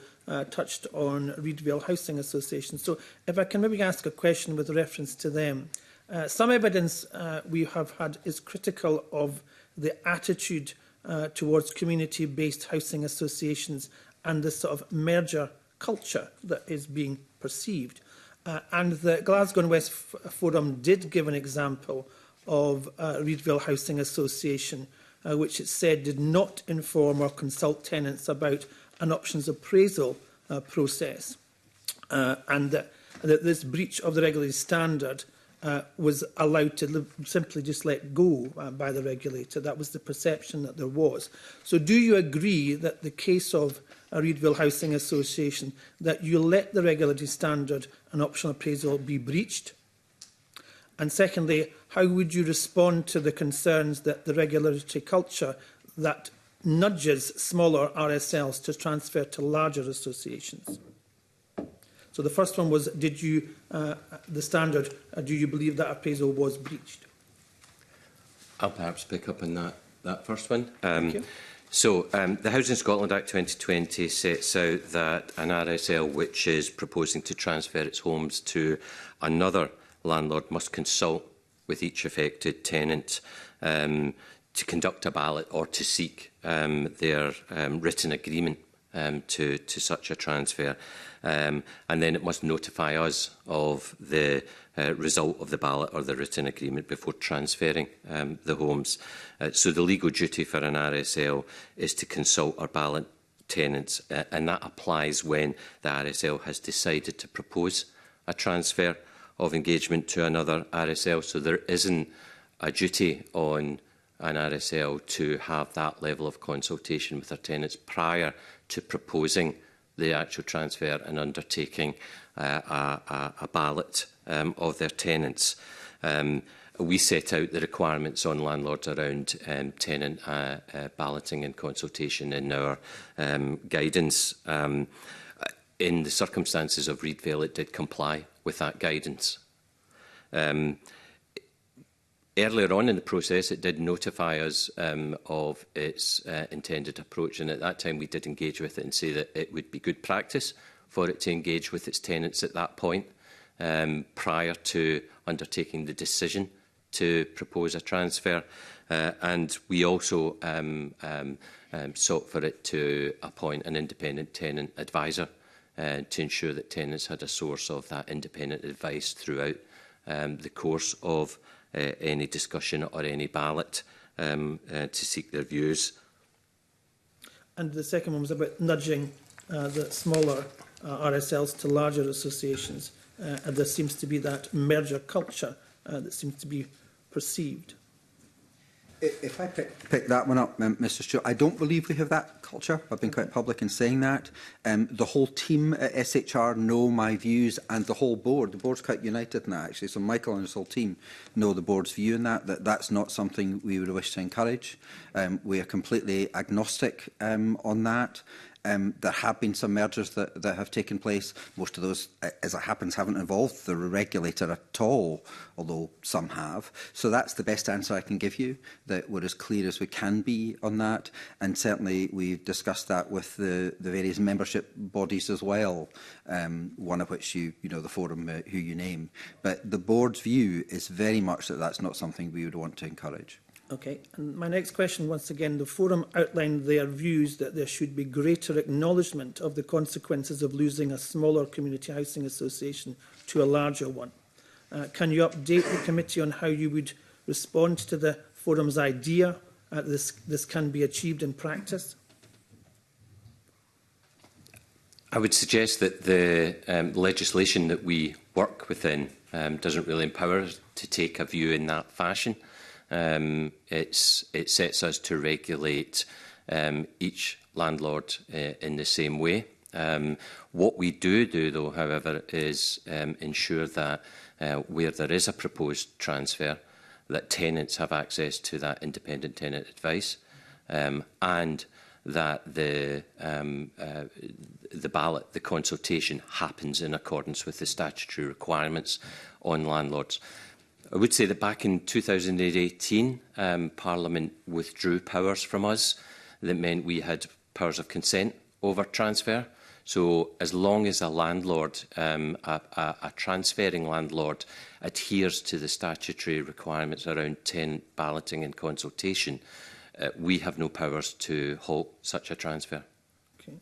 touched on Reedvale Housing Association. So if I can maybe ask a question with reference to them. Some evidence we have had is critical of the attitude towards community-based housing associations and the sort of merger culture that is being perceived. And the Glasgow and West Forum did give an example of Reedvale Housing Association, which it said did not inform or consult tenants about an options appraisal process, and that this breach of the regulated standard was allowed to simply just let go by the regulator. That was the perception that there was. So do you agree that the case of Reedvale Housing Association, that you let the regulatory standard and optional appraisal be breached? And secondly, how would you respond to the concerns that the regulatory culture that nudges smaller RSLs to transfer to larger associations? So the first one was, did you, the standard, do you believe that appraisal was breached? I'll perhaps pick up on that first one. Thank you. So the Housing Scotland Act 2020 sets out that an RSL which is proposing to transfer its homes to another landlord must consult with each affected tenant to conduct a ballot or to seek their written agreement to such a transfer. And then it must notify us of the result of the ballot or the written agreement before transferring the homes. So the legal duty for an RSL is to consult our ballot tenants, and that applies when the RSL has decided to propose a transfer of engagement to another RSL. So there isn't a duty on an RSL to have that level of consultation with their tenants prior to proposing the actual transfer and undertaking a ballot of their tenants. We set out the requirements on landlords around tenant balloting and consultation in our guidance. In the circumstances of Reedvale, it did comply with that guidance. Earlier on in the process, it did notify us of its intended approach, and at that time we did engage with it and say that it would be good practice for it to engage with its tenants at that point, prior to undertaking the decision to propose a transfer. And we also sought for it to appoint an independent tenant advisor to ensure that tenants had a source of that independent advice throughout the course of any discussion or any ballot to seek their views. And the second one was about nudging the smaller RSLs to larger associations. And there seems to be that merger culture that seems to be perceived. If I pick that one up, Mr Stewart, I don't believe we have that culture. I've been quite public in saying that. The whole team at SHR know my views, and the whole board. The board's quite united in that, actually. So Michael and his whole team know the board's view in that that's not something we would wish to encourage. We are completely agnostic on that. There have been some mergers that have taken place. Most of those, as it happens, haven't involved the regulator at all, although some have. So that's the best answer I can give you, that we're as clear as we can be on that. And certainly we've discussed that with the various membership bodies as well, one of which you know, the forum who you name. But the board's view is very much that that's not something we would want to encourage. Okay, and my next question, once again, the forum outlined their views that there should be greater acknowledgement of the consequences of losing a smaller community housing association to a larger one. Can you update the committee on how you would respond to the forum's idea that this can be achieved in practice? I would suggest that the legislation that we work within doesn't really empower us to take a view in that fashion. It sets us to regulate each landlord in the same way. What we do, though, however, is ensure that where there is a proposed transfer, that tenants have access to that independent tenant advice, and that the ballot, the consultation, happens in accordance with the statutory requirements on landlords. I would say that back in 2018, Parliament withdrew powers from us that meant we had powers of consent over transfer. So as long as a landlord, a transferring landlord, adheres to the statutory requirements around tenant balloting and consultation, we have no powers to halt such a transfer. Okay.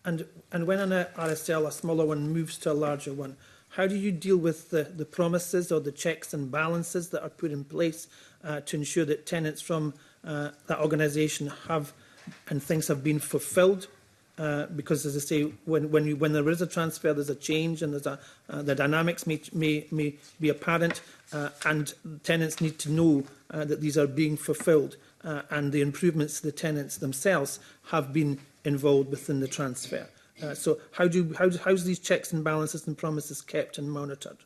And when an RSL, a smaller one, moves to a larger one, how do you deal with the promises or the checks and balances that are put in place to ensure that tenants from that organisation have and things have been fulfilled? Because, as I say, when there is a transfer, there's a change, and there's the dynamics may be apparent, and tenants need to know that these are being fulfilled, and the improvements to the tenants themselves have been involved within the transfer. So how's these checks and balances and promises kept and monitored?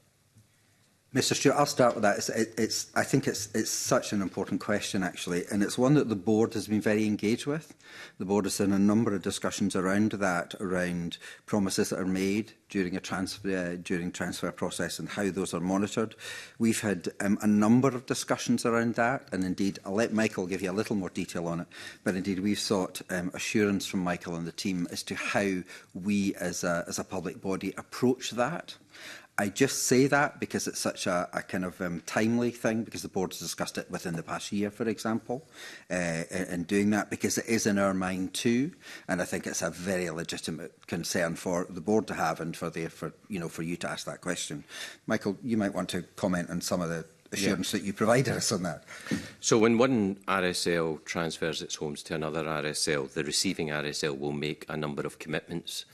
Mr Stewart, I'll start with that. I think it's such an important question, actually, and it's one that the board has been very engaged with. The board has done a number of discussions around that, around promises that are made during a transfer process and how those are monitored. We've had a number of discussions around that, and indeed, I'll let Michael give you a little more detail on it, but indeed we've sought assurance from Michael and the team as to how we as a public body approach that. I just say that because it's such a kind of timely thing, because the board has discussed it within the past year, for example, in doing that, because it is in our mind too, and I think it's a very legitimate concern for the board to have, and for you to ask that question. Michael, you might want to comment on some of the assurance that you provided us on that. So when one RSL transfers its homes to another RSL, the receiving RSL will make a number of commitments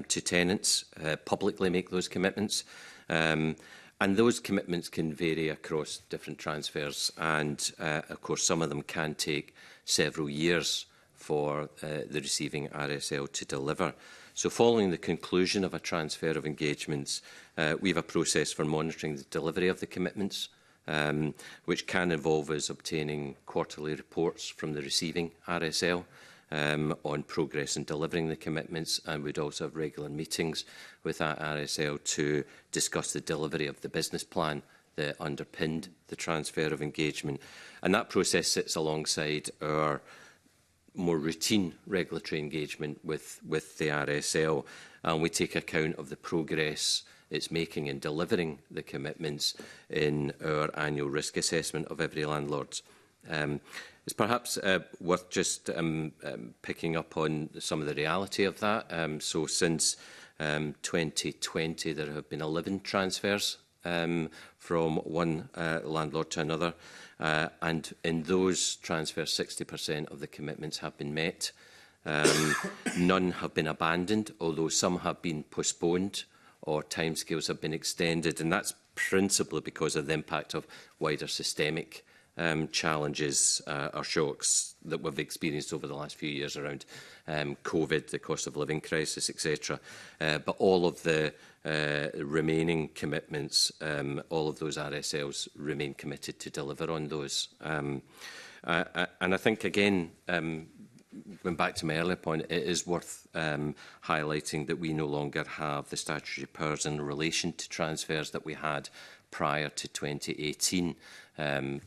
to tenants, publicly make those commitments. And those commitments can vary across different transfers, and of course some of them can take several years for the receiving RSL to deliver. So following the conclusion of a transfer of engagements, we have a process for monitoring the delivery of the commitments, which can involve us obtaining quarterly reports from the receiving RSL on progress in delivering the commitments, and we'd also have regular meetings with that RSL to discuss the delivery of the business plan that underpinned the transfer of engagement. And that process sits alongside our more routine regulatory engagement with the RSL, and we take account of the progress it's making in delivering the commitments in our annual risk assessment of every landlord. It's perhaps worth just picking up on some of the reality of that. So since 2020, there have been 11 transfers from one landlord to another. And in those transfers, 60% of the commitments have been met. None have been abandoned, although some have been postponed or timescales have been extended. And that's principally because of the impact of wider systemic challenges or shocks that we've experienced over the last few years around COVID, the cost of living crisis, etc. But all of the remaining commitments, all of those RSLs remain committed to deliver on those. And I think, again, going back to my earlier point, it is worth highlighting that we no longer have the statutory powers in relation to transfers that we had prior to 2018.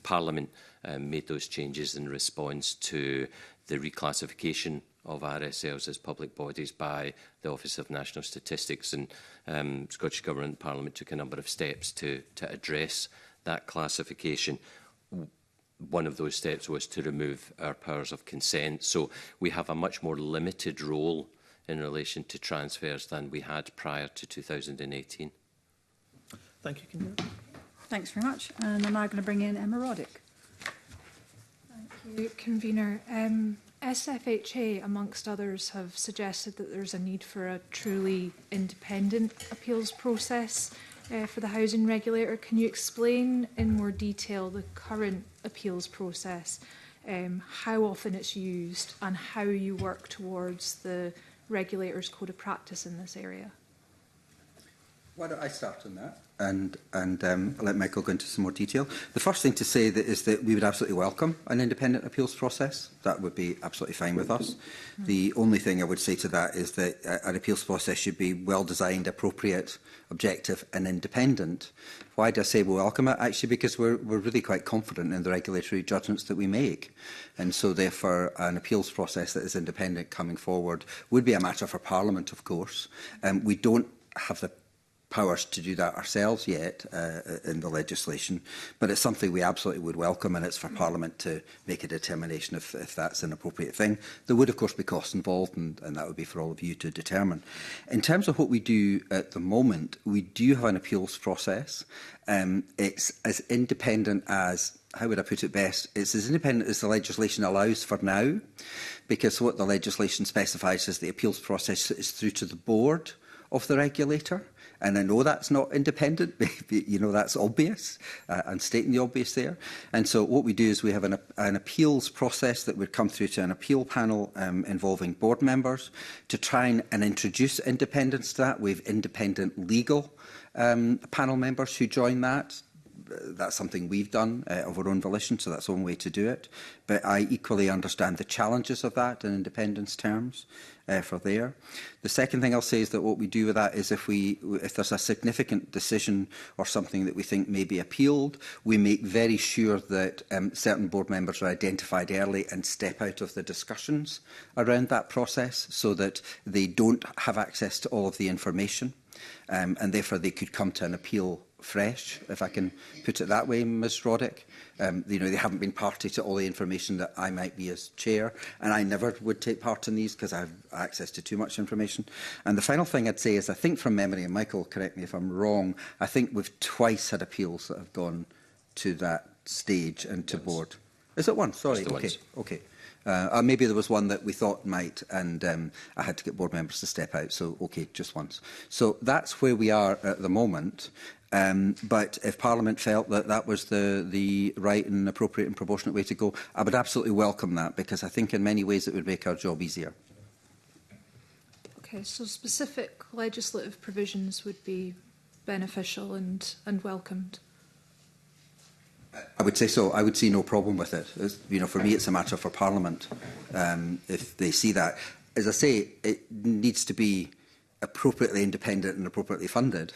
Parliament made those changes in response to the reclassification of RSLs as public bodies by the Office of National Statistics, and Scottish Government and Parliament took a number of steps to address that classification. One of those steps was to remove our powers of consent. So we have a much more limited role in relation to transfers than we had prior to 2018. Thank you, Convener. Thanks very much. And I'm now going to bring in Emma Roddick. Thank you, Convener. SFHA, amongst others, have suggested that there's a need for a truly independent appeals process for the housing regulator. Can you explain in more detail the current appeals process, how often it's used and how you work towards the regulator's code of practice in this area? Why don't I start on that and let Michael go into some more detail. The first thing to say is that we would absolutely welcome an independent appeals process. That would be absolutely fine with us. The only thing I would say to that is that an appeals process should be well designed, appropriate, objective and independent. Why do I say we welcome it? Actually, because we're really quite confident in the regulatory judgments that we make. And so therefore an appeals process that is independent coming forward would be a matter for Parliament, of course. We don't have the powers to do that ourselves yet in the legislation, but it's something we absolutely would welcome, and it's for Parliament to make a determination if that's an appropriate thing. There would, of course, be costs involved, and that would be for all of you to determine. In terms of what we do at the moment, we do have an appeals process. It's as independent as, how would I put it best, it's as independent as the legislation allows for now, because what the legislation specifies is the appeals process is through to the board of the regulator. And I know that's not independent, you know, that's obvious. I'm stating the obvious there. And so what we do is we have an appeals process that would come through to an appeal panel involving board members to try and introduce independence to that. We have independent legal panel members who join that. That's something we've done of our own volition, so that's one way to do it. But I equally understand the challenges of that in independence terms for there. The second thing I'll say is that what we do with that is if there's a significant decision or something that we think may be appealed, we make very sure that certain board members are identified early and step out of the discussions around that process so that they don't have access to all of the information, and therefore they could come to an appeal fresh, if I can put it that way, Ms Roddick. You know, they haven't been party to all the information that I might be as chair, and I never would take part in these because I have access to too much information. And the final thing I'd say is, I think from memory, and Michael, correct me if I'm wrong, I think we've twice had appeals that have gone to that stage and to board. Is it one? Sorry. Okay. Okay. Maybe there was one that we thought might, and I had to get board members to step out. So, okay, just once. So that's where we are at the moment. But if Parliament felt that that was the right and appropriate and proportionate way to go, I would absolutely welcome that, because I think in many ways it would make our job easier. Okay, so specific legislative provisions would be beneficial and welcomed. I would say so. I would see no problem with it. You know, for me, it's a matter for Parliament if they see that. As I say, it needs to be appropriately independent and appropriately funded.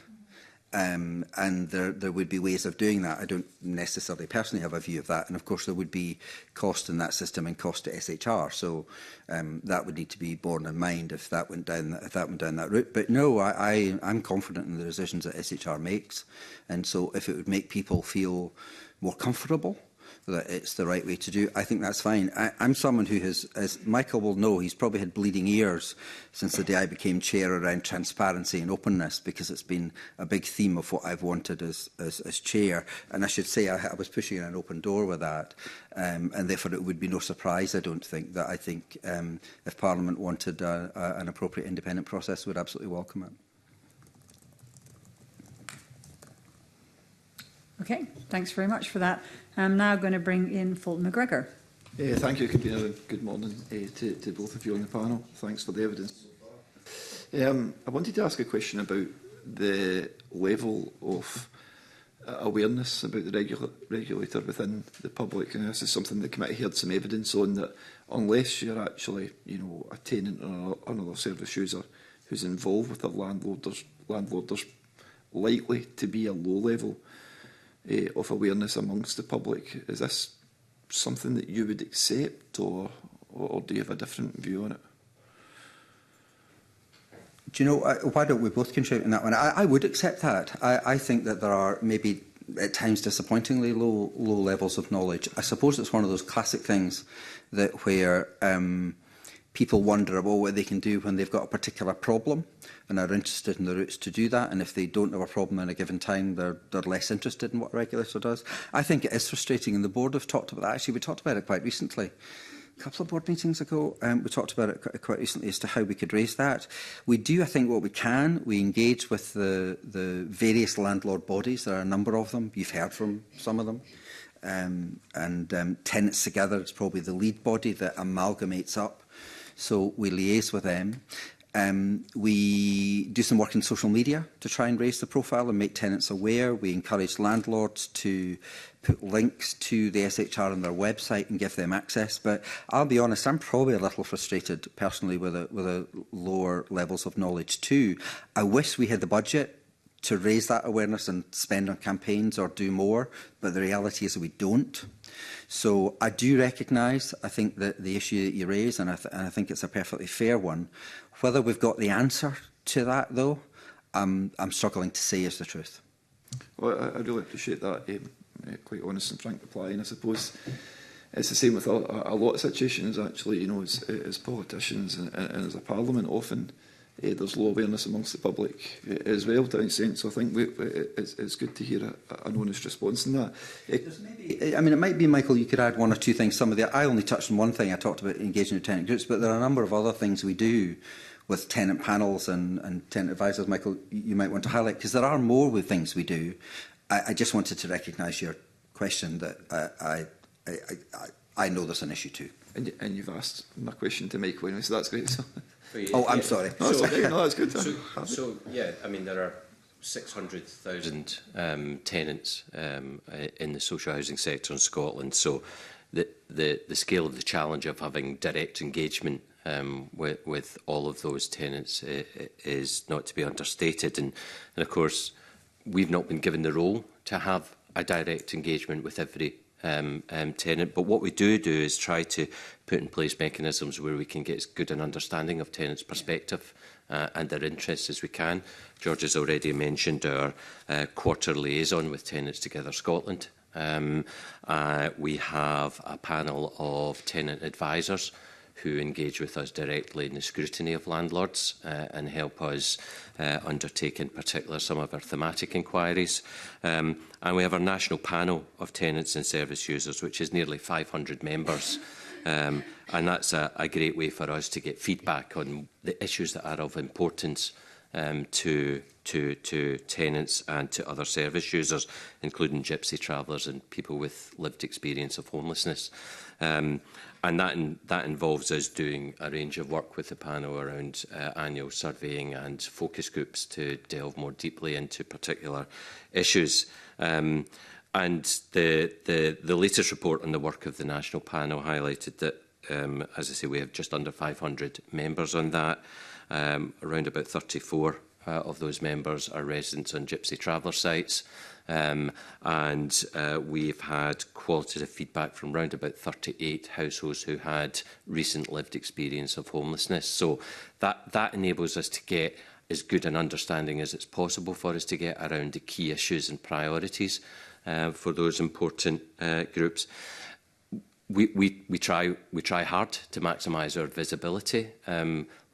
And there would be ways of doing that. I don't necessarily personally have a view of that. And of course, there would be cost in that system and cost to SHR. So that would need to be borne in mind if that went down that route. But no, I'm confident in the decisions that SHR makes. And so if it would make people feel more comfortable that it's the right way to do, I think that's fine. I'm someone who has, as Michael will know, he's probably had bleeding ears since the day I became chair around transparency and openness, because it's been a big theme of what I've wanted as chair. And I should say I was pushing an open door with that. And therefore it would be no surprise, I don't think, that I think if Parliament wanted an appropriate independent process, we'd absolutely welcome it. Okay, thanks very much for that. I'm now going to bring in Fulton McGregor. Thank you, Convener, and good morning to both of you on the panel. Thanks for the evidence. I wanted to ask a question about the level of awareness about the regulator within the public. And this is something the committee heard some evidence on, that unless you're actually, a tenant or another service user who's involved with a landlord, there's likely to be a low level of awareness amongst the public. Is this something that you would accept, or do you have a different view on it? Do you know, why don't we both contribute in that one? I would accept that. I think that there are maybe at times disappointingly low levels of knowledge. I suppose it's one of those classic things that where people wonder about what they can do when they've got a particular problem and are interested in the routes to do that. And if they don't have a problem in a given time, they're less interested in what a regulator does. I think it is frustrating, and the board have talked about that. Actually, we talked about it quite recently. A couple of board meetings ago, we talked about it quite recently as to how we could raise that. We do, I think, what we can. We engage with the various landlord bodies. There are a number of them. You've heard from some of them. Tenants Together is probably the lead body that amalgamates up. So we liaise with them. We do some work in social media to try and raise the profile and make tenants aware. We encourage landlords to put links to the SHR on their website and give them access. But I'll be honest, I'm probably a little frustrated personally with a lower levels of knowledge too. I wish we had the budget to raise that awareness and spend on campaigns or do more, but the reality is that we don't. So I do recognise, I think, the issue that you raise, and I think it's a perfectly fair one. Whether we've got the answer to that, though, I'm struggling to say is the truth. Well, I really appreciate that, quite honest and frank reply. And I suppose it's the same with a lot of situations, actually, as politicians and as a parliament, often there's low awareness amongst the public as well, to an extent. So I think it's good to hear an honest response in that. It might be, Michael, you could add one or two things. I only touched on one thing. I talked about engaging with tenant groups, but there are a number of other things we do with tenant panels and tenant advisors. Michael, you might want to highlight, because there are more with things we do. I just wanted to recognise your question that I know there's an issue too. And you've asked my question to Michael anyway, so that's great. So. I'm sorry. No, that's good. So, yeah, there are 600,000 tenants in the social housing sector in Scotland. So the scale of the challenge of having direct engagement with all of those tenants is not to be understated. And of course, we've not been given the role to have a direct engagement with every tenant. But what we do is try to put in place mechanisms where we can get as good an understanding of tenants' perspective and their interests as we can. George has already mentioned our quarter liaison with Tenants Together Scotland. We have a panel of tenant advisors who engage with us directly in the scrutiny of landlords and help us undertake in particular some of our thematic inquiries. And we have our national panel of tenants and service users, which is nearly 500 members. And that's a great way for us to get feedback on the issues that are of importance to tenants and to other service users, including gypsy travellers and people with lived experience of homelessness. And that involves us doing a range of work with the panel around annual surveying and focus groups to delve more deeply into particular issues. And the latest report on the work of the national panel highlighted that, as I say, we have just under 500 members on that. Around about 34 of those members are residents on gypsy traveller sites. We've had qualitative feedback from around about 38 households who had recent lived experience of homelessness. So that enables us to get as good an understanding as it's possible for us to get around the key issues and priorities for those important groups. We try hard to maximise our visibility.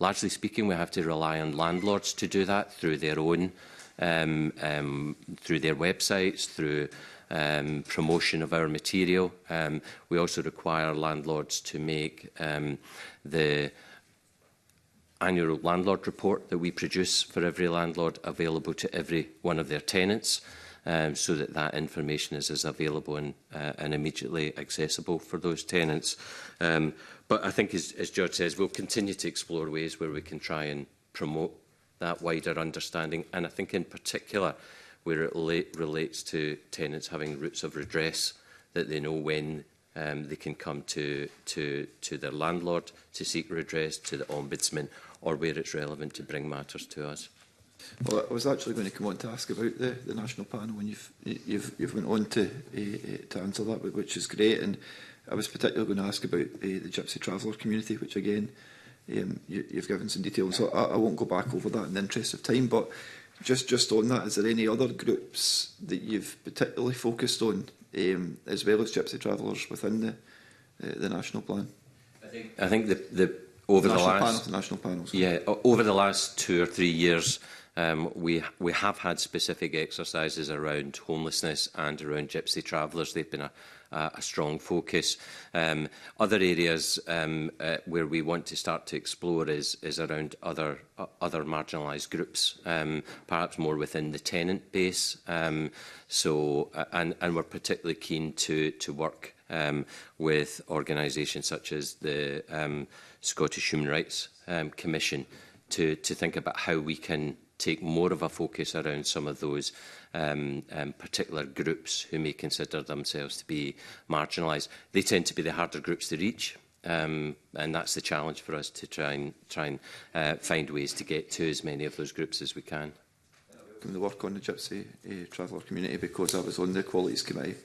Largely speaking, we have to rely on landlords to do that through their own, through their websites, through promotion of our material. We also require landlords to make the annual landlord report that we produce for every landlord available to every one of their tenants. so that that information is available and immediately accessible for those tenants. But I think, as George says, we'll continue to explore ways where we can try and promote that wider understanding. And I think in particular, where it relates to tenants having routes of redress, that they know when they can come to their landlord to seek redress, to the Ombudsman, or where it's relevant to bring matters to us. Well, I was actually going to come on to ask about the national panel, and you've went on to answer that, which is great. And I was particularly going to ask about the Gypsy Traveller community, which again you've given some detail on, so I won't go back over that in the interest of time. But just on that, is there any other groups that you've particularly focused on, as well as Gypsy Travellers, within the national plan? I think over the last national panels. Yeah, over the last 2 or 3 years, we have had specific exercises around homelessness and around Gypsy Travellers. They've been a strong focus. Other areas where we want to start to explore is around other marginalised groups, perhaps more within the tenant base. And we're particularly keen to work with organisations such as the Scottish Human Rights Commission to think about how we can take more of a focus around some of those particular groups who may consider themselves to be marginalised. They tend to be the harder groups to reach, and that's the challenge for us to try and find ways to get to as many of those groups as we can. The work on the Gypsy Traveller community, because I was on the Qualities Committee,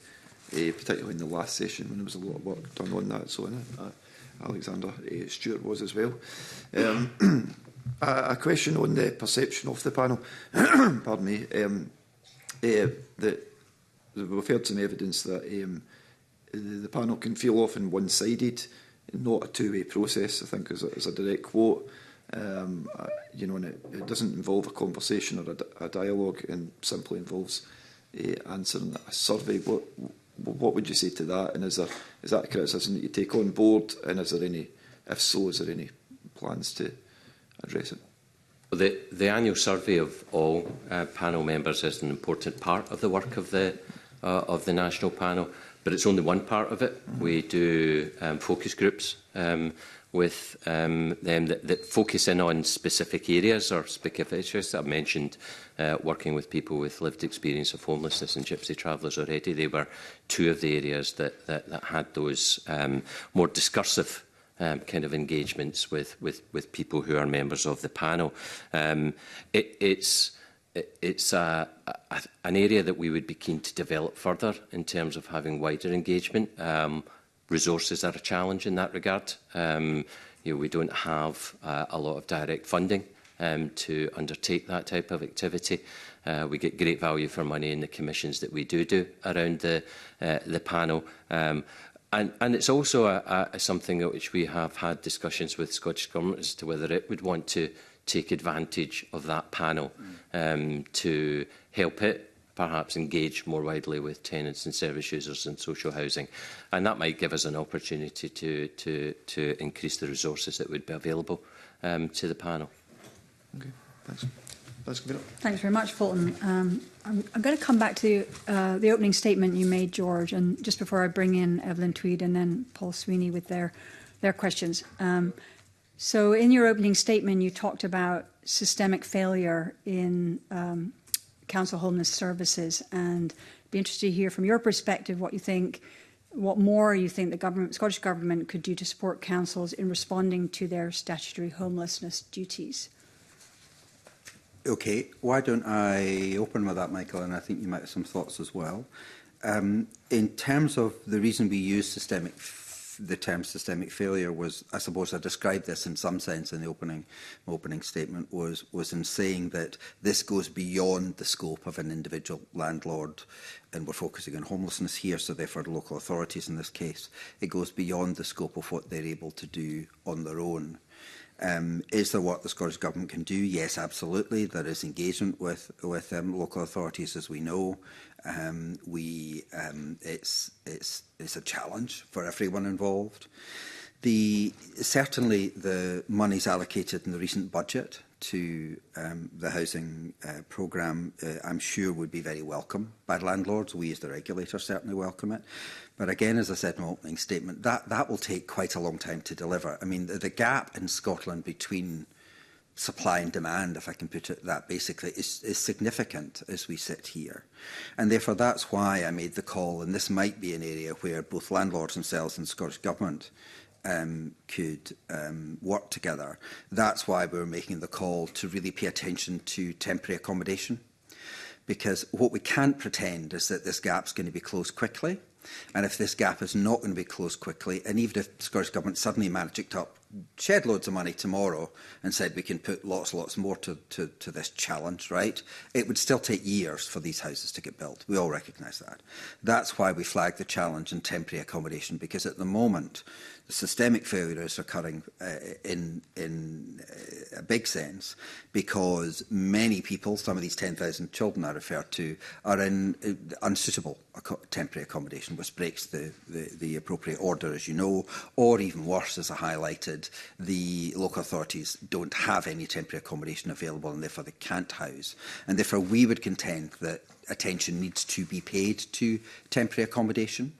particularly in the last session when there was a lot of work done on that. So Alexander Stewart was as well. A question on the perception of the panel. Pardon me. We've heard some evidence that the panel can feel often one-sided, not a two-way process. I think is a direct quote. And it doesn't involve a conversation or a dialogue, and simply involves answering a survey. What would you say to that? And is that a criticism that you take on board? And is there any, if so, is there any plans to address it? The annual survey of all panel members is an important part of the work of the national panel, but it's only one part of it. We do focus groups with them that focus in on specific areas or specific issues. I've mentioned working with people with lived experience of homelessness and Gypsy Travellers already. They were two of the areas that had those more discursive kind of engagements with people who are members of the panel. It's an area that we would be keen to develop further in terms of having wider engagement. Resources are a challenge in that regard. We don't have a lot of direct funding to undertake that type of activity. We get great value for money in the commissions that we do around the panel. And it's also something at which we have had discussions with Scottish Government as to whether it would want to take advantage of that panel to help it perhaps engage more widely with tenants and service users and social housing. And that might give us an opportunity to increase the resources that would be available to the panel. Okay, thanks. Thanks very much, Fulton. I'm going to come back to the opening statement you made, George, and just before I bring in Evelyn Tweed and then Paul Sweeney with their questions. So in your opening statement, you talked about systemic failure in council homeless services, and I'd be interested to hear from your perspective what more you think the Scottish Government could do to support councils in responding to their statutory homelessness duties. Okay, why don't I open with that, Michael, and I think you might have some thoughts as well. In terms of the reason we use the term systemic failure was, I suppose I described this in some sense in the opening statement, was in saying that this goes beyond the scope of an individual landlord, and we're focusing on homelessness here, so therefore the local authorities in this case. It goes beyond the scope of what they're able to do on their own. Is there what the Scottish Government can do? Yes, absolutely. There is engagement with local authorities, as we know. It's a challenge for everyone involved. Certainly the monies allocated in the recent budget to the housing programme, I'm sure would be very welcome by landlords. We as the regulator certainly welcome it. But again, as I said in my opening statement, that will take quite a long time to deliver. I mean, the gap in Scotland between supply and demand, if I can put it that basically, is significant as we sit here. And therefore, that's why I made the call, and this might be an area where both landlords themselves and the Scottish Government could work together. That's why we're making the call to really pay attention to temporary accommodation, because what we can't pretend is that this gap's going to be closed quickly. And if this gap is not going to be closed quickly, and even if the Scottish Government suddenly magicked up, shed loads of money tomorrow and said we can put lots more to this challenge, right, it would still take years for these houses to get built. We all recognise that. That's why we flag the challenge in temporary accommodation, because at the moment the systemic failure is occurring in a big sense, because many people, some of these 10,000 children I referred to, are in unsuitable temporary accommodation, which breaks the appropriate order, as you know, or even worse, as I highlighted, the local authorities don't have any temporary accommodation available and therefore they can't house. And therefore we would contend that attention needs to be paid to temporary accommodation.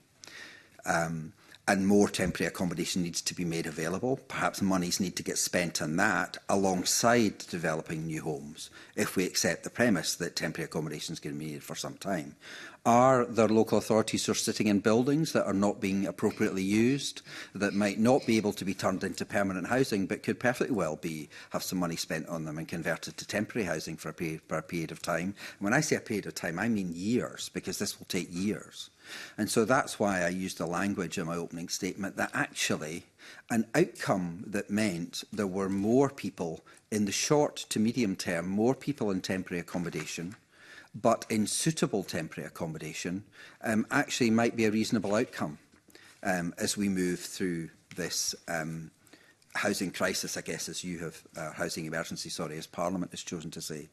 And more temporary accommodation needs to be made available. Perhaps monies need to get spent on that alongside developing new homes, if we accept the premise that temporary accommodation is going to be needed for some time. Are there local authorities who are sitting in buildings that are not being appropriately used, that might not be able to be turned into permanent housing, but could perfectly well have some money spent on them and converted to temporary housing for a period of time? And when I say a period of time, I mean years, because this will take years. And so that's why I used the language in my opening statement that actually an outcome that meant there were more people in the short to medium term, more people in temporary accommodation, but in suitable temporary accommodation, actually might be a reasonable outcome as we move through this housing crisis, I guess, as you have, housing emergency, sorry, as Parliament has chosen to say.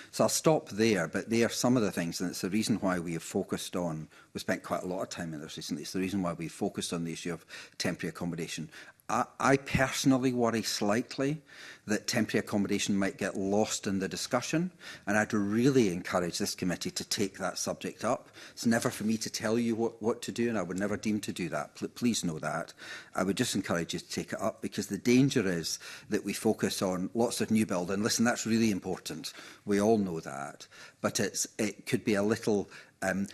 So I'll stop there, but they are some of the things, and it's the reason why we have focused on, we spent quite a lot of time in this recently, it's the reason why we focused on the issue of temporary accommodation. I personally worry slightly that temporary accommodation might get lost in the discussion, and I'd really encourage this committee to take that subject up. It's never for me to tell you what to do, and I would never deem to do that. Please know that. I would just encourage you to take it up, because the danger is that we focus on lots of new build, and listen, that's really important. We all know that, but it could be a little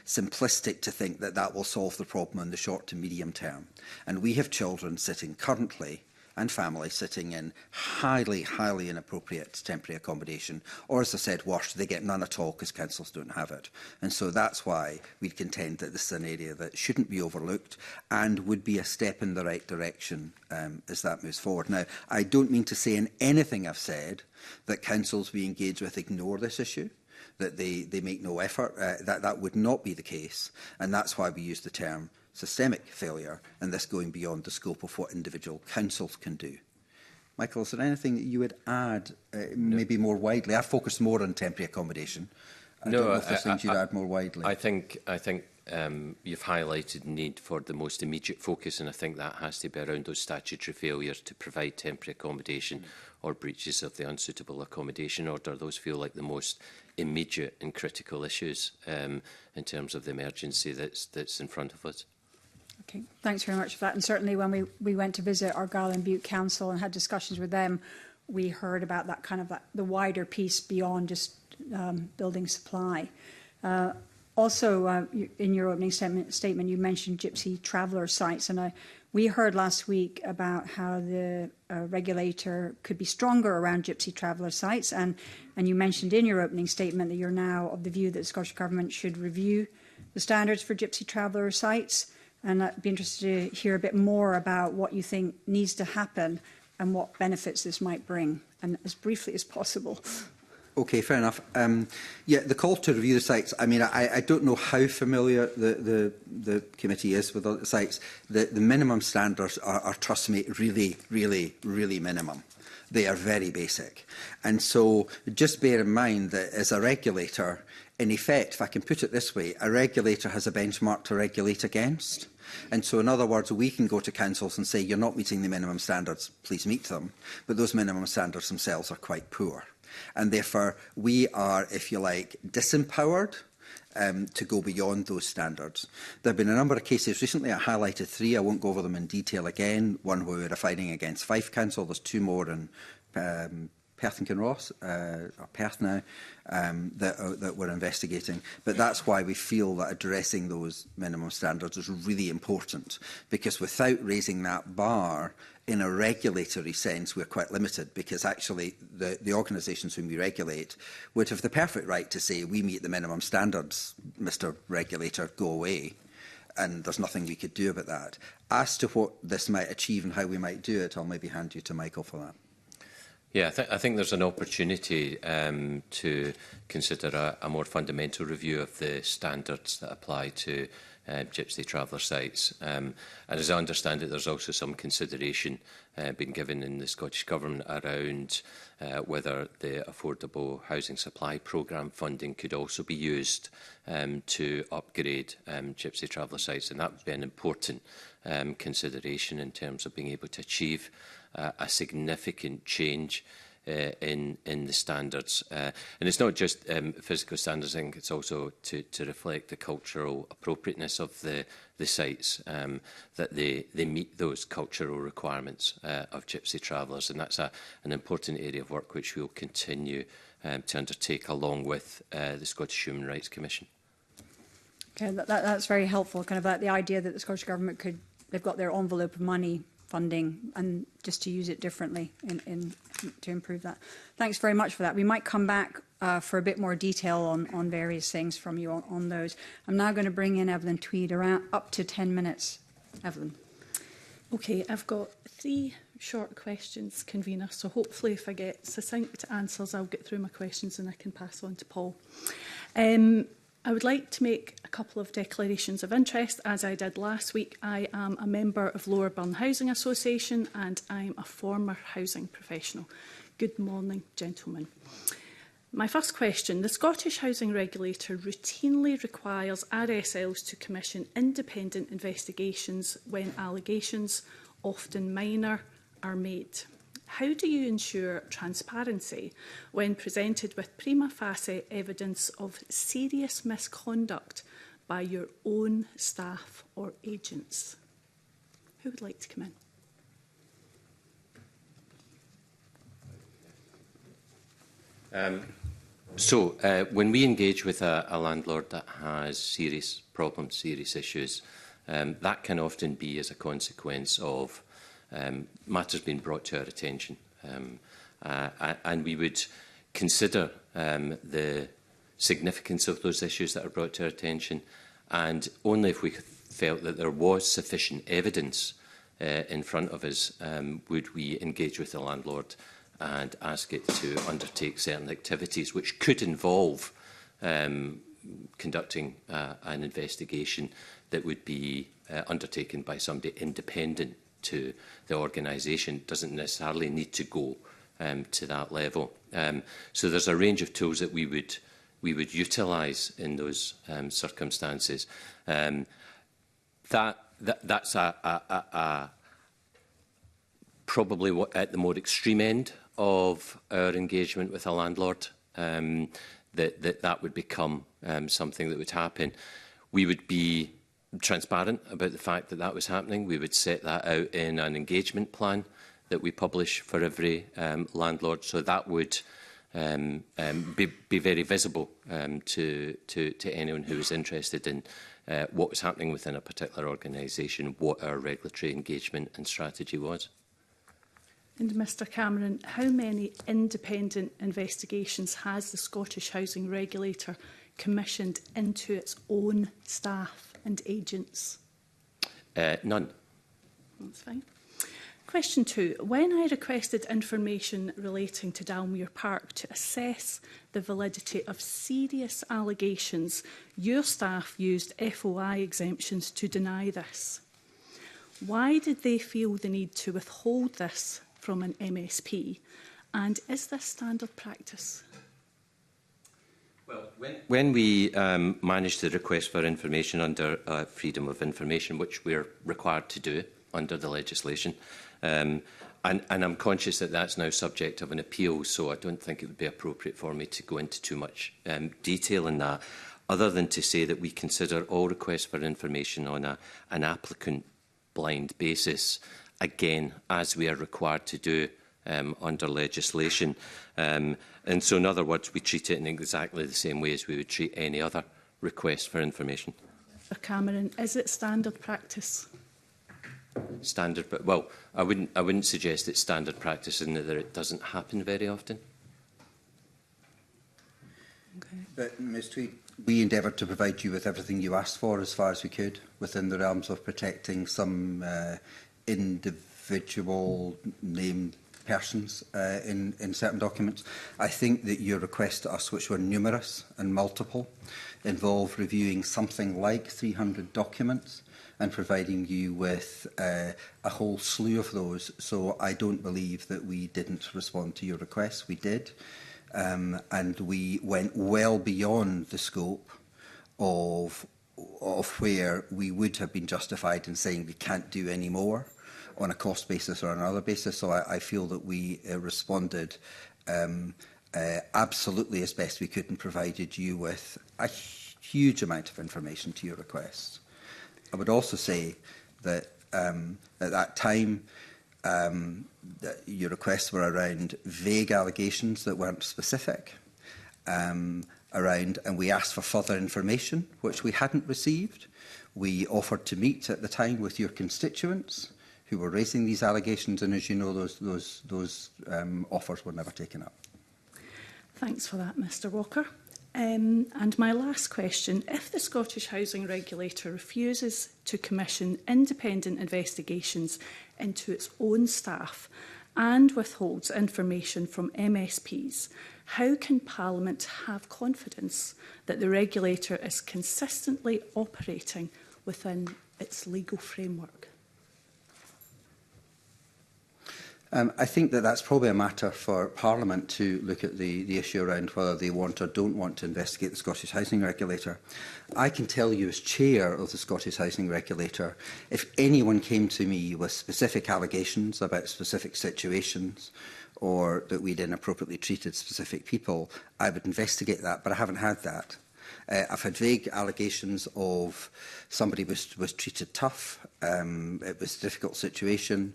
simplistic to think that that will solve the problem in the short to medium term. And we have children sitting currently, and families sitting in highly inappropriate temporary accommodation, or as I said, worse, they get none at all because councils don't have it. And so that's why we contend that this is an area that shouldn't be overlooked and would be a step in the right direction as that moves forward. Now, I don't mean to say in anything I've said that councils we engage with ignore this issue, that they make no effort. That would not be the case, and that's why we use the term systemic failure, and this going beyond the scope of what individual councils can do. Michael, is there anything that you would add, maybe more widely? I focused more on temporary accommodation. I don't know if there's things you'd add more widely. I think you've highlighted the need for the most immediate focus, and I think that has to be around those statutory failures to provide temporary accommodation or breaches of the unsuitable accommodation order. Those feel like the most immediate and critical issues in terms of the emergency that's in front of us. Okay, thanks very much for that. And certainly when we went to visit Argyll and Bute Council and had discussions with them, we heard about that kind of the wider piece beyond just building supply. Also, in your opening statement, you mentioned gypsy traveller sites, and we heard last week about how the regulator could be stronger around gypsy traveller sites, and you mentioned in your opening statement that you're now of the view that the Scottish Government should review the standards for gypsy traveller sites, and I'd be interested to hear a bit more about what you think needs to happen and what benefits this might bring, and as briefly as possible. Okay, fair enough. Yeah, the call to review the sites, I mean, I don't know how familiar the committee is with the sites. The minimum standards are, trust me, really minimum. They are very basic. And so just bear in mind that as a regulator, in effect, if I can put it this way, a regulator has a benchmark to regulate against. And so, in other words, we can go to councils and say, you're not meeting the minimum standards, please meet them. But those minimum standards themselves are quite poor. And therefore, we are, if you like, disempowered to go beyond those standards. There have been a number of cases recently. I highlighted 3. I won't go over them in detail again. One where we were fighting against Fife Council. There's 2 more in Perth and Kinross, or Perth now, that we're investigating. But that's why we feel that addressing those minimum standards is really important, because without raising that bar, in a regulatory sense, we're quite limited, because actually the organisations whom we regulate would have the perfect right to say, we meet the minimum standards, Mr Regulator, go away. And there's nothing we could do about that. As to what this might achieve and how we might do it, I'll maybe hand you to Michael for that. Yeah, I think there's an opportunity to consider a more fundamental review of the standards that apply to gypsy traveller sites. And as I understand it, there's also some consideration being given in the Scottish Government around whether the Affordable Housing Supply Programme funding could also be used to upgrade gypsy traveller sites. And that would be an important consideration in terms of being able to achieve a significant change in the standards. And it's not just physical standards, I think it's also to reflect the cultural appropriateness of the sites, that they meet those cultural requirements of gypsy travellers. And that's an important area of work which we'll continue to undertake along with the Scottish Human Rights Commission. Okay, that's very helpful, kind of about the idea that the Scottish Government could, they've got their envelope of money funding and just to use it differently to improve that. Thanks very much for that. We might come back for a bit more detail on various things from you on those. I'm now going to bring in Evelyn Tweed, around up to 10 minutes. Evelyn. Okay, I've got 3 short questions, convener, so hopefully if I get succinct answers I'll get through my questions and I can pass on to Paul. I would like to make a couple of declarations of interest. As I did last week, I am a member of Lower Burn Housing Association and I'm a former housing professional. Good morning, gentlemen. My first question, the Scottish Housing Regulator routinely requires RSLs to commission independent investigations when allegations, often minor, are made. How do you ensure transparency when presented with prima facie evidence of serious misconduct by your own staff or agents? Who would like to come in? When we engage with a landlord that has serious problems, serious issues, that can often be as a consequence of matters being brought to our attention. And we would consider the significance of those issues that are brought to our attention, and only if we felt that there was sufficient evidence in front of us would we engage with the landlord and ask it to undertake certain activities which could involve conducting an investigation that would be undertaken by somebody independent to the organisation. Doesn't necessarily need to go to that level. So there's a range of tools that we would utilise in those circumstances. That's probably what, at the more extreme end of our engagement with a landlord, that would become something that would happen. We would be transparent about the fact that that was happening. We would set that out in an engagement plan that we publish for every landlord, so that would be very visible to anyone who is interested in what was happening within a particular organisation, what our regulatory engagement and strategy was. And Mr Cameron, how many independent investigations has the Scottish Housing Regulator commissioned into its own staff and agents? None. That's fine. Question 2. When I requested information relating to Dalmuir Park to assess the validity of serious allegations, your staff used FOI exemptions to deny this. Why did they feel the need to withhold this from an MSP? And is this standard practice? Well, when we managed the request for information under Freedom of Information, which we're required to do under the legislation, And I'm conscious that that's now subject of an appeal, so I don't think it would be appropriate for me to go into too much detail in that, other than to say that we consider all requests for information on an applicant blind basis, again, as we are required to do under legislation. And so, in other words, we treat it in exactly the same way as we would treat any other request for information. Mr Cameron, is it standard practice? Standard, but well, I wouldn't suggest it's standard practice in that it doesn't happen very often. Okay. But Ms Tweed, we endeavoured to provide you with everything you asked for as far as we could, within the realms of protecting some individual named persons in certain documents. I think that your requests to us, which were numerous and multiple, involve reviewing something like 300 documents and providing you with a whole slew of those. So I don't believe that we didn't respond to your requests. We did. And we went well beyond the scope of where we would have been justified in saying we can't do any more on a cost basis or another basis. So I feel that we responded absolutely as best we could and provided you with a huge amount of information to your requests. I would also say that at that time, your requests were around vague allegations that weren't specific, and we asked for further information, which we hadn't received. We offered to meet at the time with your constituents who were raising these allegations, and as you know, those offers were never taken up. Thanks for that, Mr Walker. And my last question, if the Scottish Housing Regulator refuses to commission independent investigations into its own staff and withholds information from MSPs, how can Parliament have confidence that the regulator is consistently operating within its legal framework? I think that that's probably a matter for Parliament to look at the issue around whether they want or don't want to investigate the Scottish Housing Regulator. I can tell you as Chair of the Scottish Housing Regulator, if anyone came to me with specific allegations about specific situations or that we'd inappropriately treated specific people, I would investigate that, but I haven't had that. I've had vague allegations of somebody was treated tough. It was a difficult situation.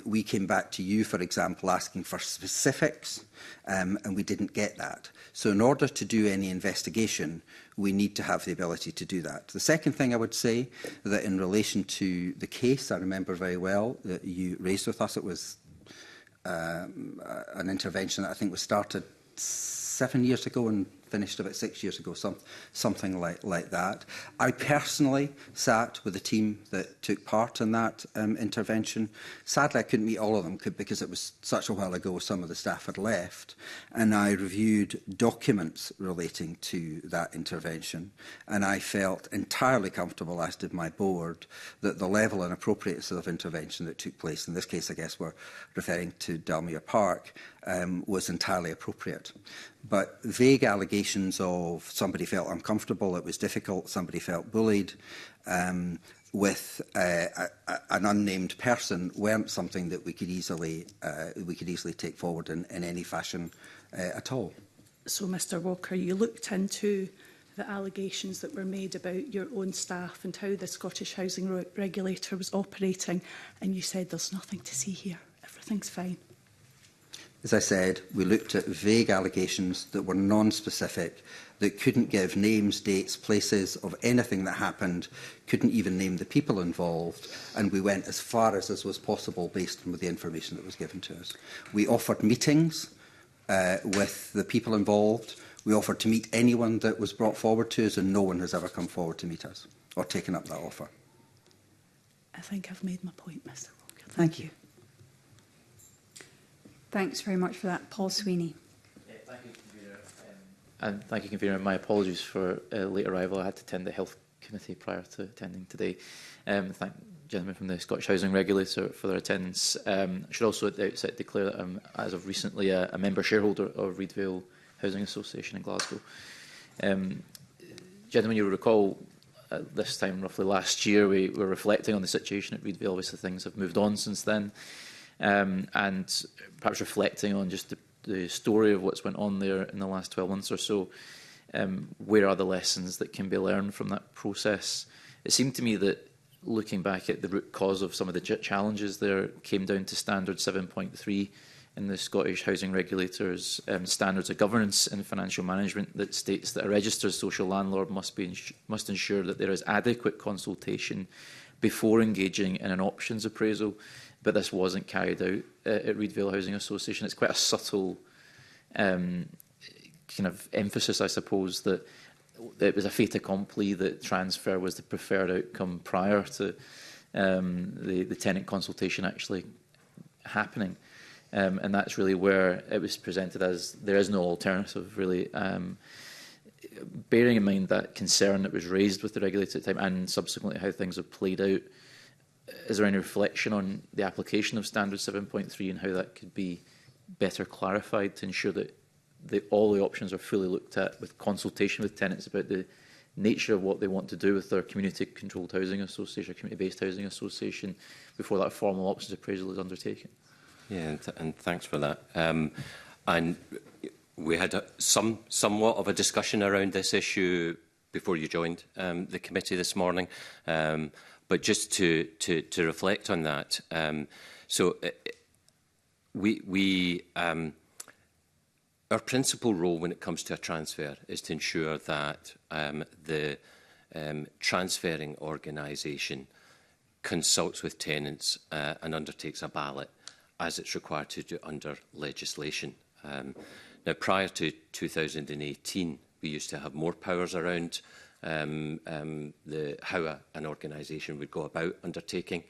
We came back to you, for example, asking for specifics, and we didn't get that. So in order to do any investigation, we need to have the ability to do that. The second thing I would say, that in relation to the case, I remember very well that you raised with us, it was an intervention that I think was started 7 years ago and finished about 6 years ago, something like that. I personally sat with a team that took part in that intervention. Sadly, I couldn't meet all of them because it was such a while ago, some of the staff had left. And I reviewed documents relating to that intervention. And I felt entirely comfortable, as did my board, that the level and appropriateness of intervention that took place, in this case, I guess we're referring to Dalmuir Park, was entirely appropriate. But vague allegations of somebody felt uncomfortable, it was difficult, somebody felt bullied, with an unnamed person weren't something that we could easily take forward in any fashion at all. So, Mr Walker, you looked into the allegations that were made about your own staff and how the Scottish Housing Regulator was operating, and you said there's nothing to see here, everything's fine. As I said, we looked at vague allegations that were non-specific, that couldn't give names, dates, places of anything that happened, couldn't even name the people involved, and we went as far as was possible based on the information that was given to us. We offered meetings with the people involved. We offered to meet anyone that was brought forward to us, and no one has ever come forward to meet us or taken up that offer. I think I've made my point, Mr Walker. Thank you. Thanks very much for that. Paul Sweeney. Thank you, Convener. And thank you, Convener. My apologies for late arrival. I had to attend the Health Committee prior to attending today. Thank gentlemen from the Scottish Housing Regulator for their attendance. I should also at the outset declare that I'm, as of recently, a member shareholder of Reedvale Housing Association in Glasgow. Gentlemen, you will recall this time roughly last year we were reflecting on the situation at Reedvale. Obviously things have moved on since then. and perhaps reflecting on just the story of what's went on there in the last 12 months or so. Where are the lessons that can be learned from that process? It seemed to me that looking back at the root cause of some of the challenges there came down to Standard 7.3 in the Scottish Housing Regulator's Standards of Governance in Financial Management, that states that a registered social landlord must ensure that there is adequate consultation before engaging in an options appraisal. But this wasn't carried out at Reidvale Housing Association. It's quite a subtle kind of emphasis, I suppose, that it was a fait accompli that transfer was the preferred outcome prior to the tenant consultation actually happening. And that's really where it was presented as there is no alternative, really. Bearing in mind that concern that was raised with the regulator at the time and subsequently how things have played out, is there any reflection on the application of Standard 7.3 and how that could be better clarified to ensure that all the options are fully looked at with consultation with tenants about the nature of what they want to do with their community-controlled housing association or community-based housing association before that formal options appraisal is undertaken? Yeah, and thanks for that. And we had somewhat of a discussion around this issue before you joined the committee this morning. But just to reflect on that, our principal role when it comes to a transfer is to ensure that the transferring organisation consults with tenants and undertakes a ballot as it's required to do under legislation. Now, prior to 2018, we used to have more powers around how an organisation would go about undertaking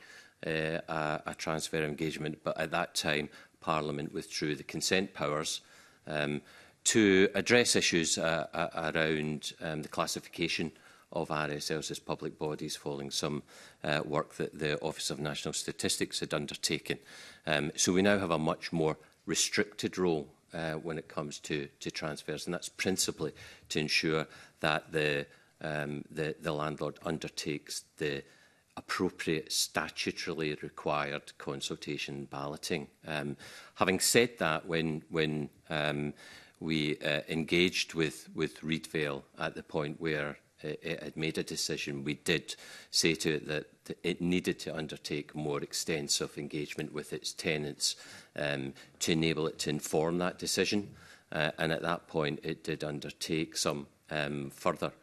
a transfer engagement, but at that time Parliament withdrew the consent powers to address issues around the classification of RSLs as public bodies following some work that the Office of National Statistics had undertaken. So we now have a much more restricted role when it comes to transfers, and that's principally to ensure that the landlord undertakes the appropriate statutorily required consultation and balloting. Having said that, when we engaged with Reidvale at the point where it had made a decision, we did say to it that it needed to undertake more extensive engagement with its tenants to enable it to inform that decision. And at that point, it did undertake some further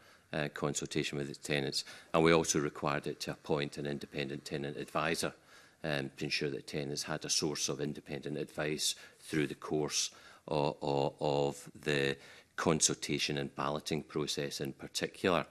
consultation with its tenants. And we also required it to appoint an independent tenant advisor to ensure that tenants had a source of independent advice through the course of the consultation and balloting process in particular.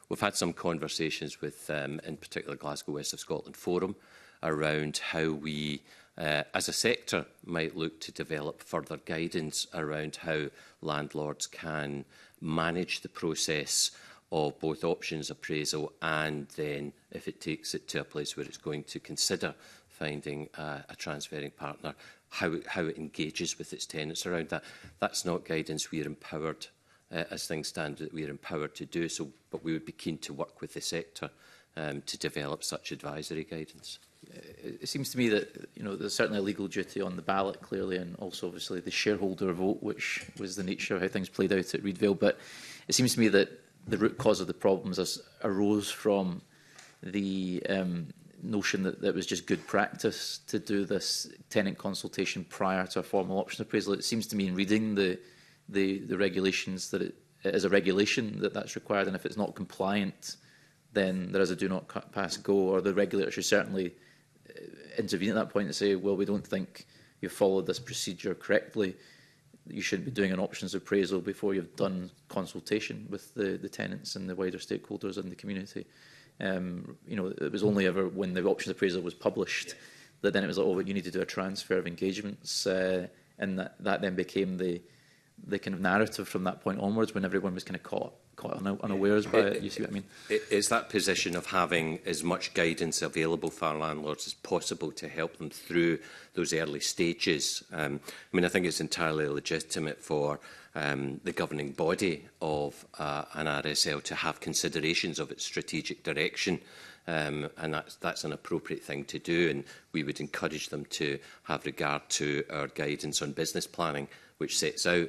We've had some conversations with, in particular, Glasgow West of Scotland Forum around how we, as a sector, might look to develop further guidance around how landlords can manage the process of both options appraisal and then, if it takes it to a place where it's going to consider finding a transferring partner, how it engages with its tenants around that. That's not guidance we are empowered, as things stand, that we are empowered to do so, but we would be keen to work with the sector to develop such advisory guidance. It seems to me that there's certainly a legal duty on the ballot, clearly, and also obviously the shareholder vote, which was the nature of how things played out at Reidvale. But it seems to me that the root cause of the problems arose from the notion that it was just good practice to do this tenant consultation prior to a formal option appraisal. It seems to me, in reading the regulations, that it is a regulation that's required, and if it's not compliant, then there is a do not pass go, or the regulator should certainly intervene at that point and say, well, we don't think you've followed this procedure correctly. You shouldn't be doing an options appraisal before you've done consultation with the tenants and the wider stakeholders in the community. It was only ever when the options appraisal was published that then it was like, oh, you need to do a transfer of engagements, and that then became the the kind of narrative from that point onwards, when everyone was kind of caught unawares by it. You see what I mean? Is that position of having as much guidance available for our landlords as possible to help them through those early stages? I mean, I think it's entirely legitimate for the governing body of an RSL to have considerations of its strategic direction, and that's an appropriate thing to do, and we would encourage them to have regard to our guidance on business planning, which sets out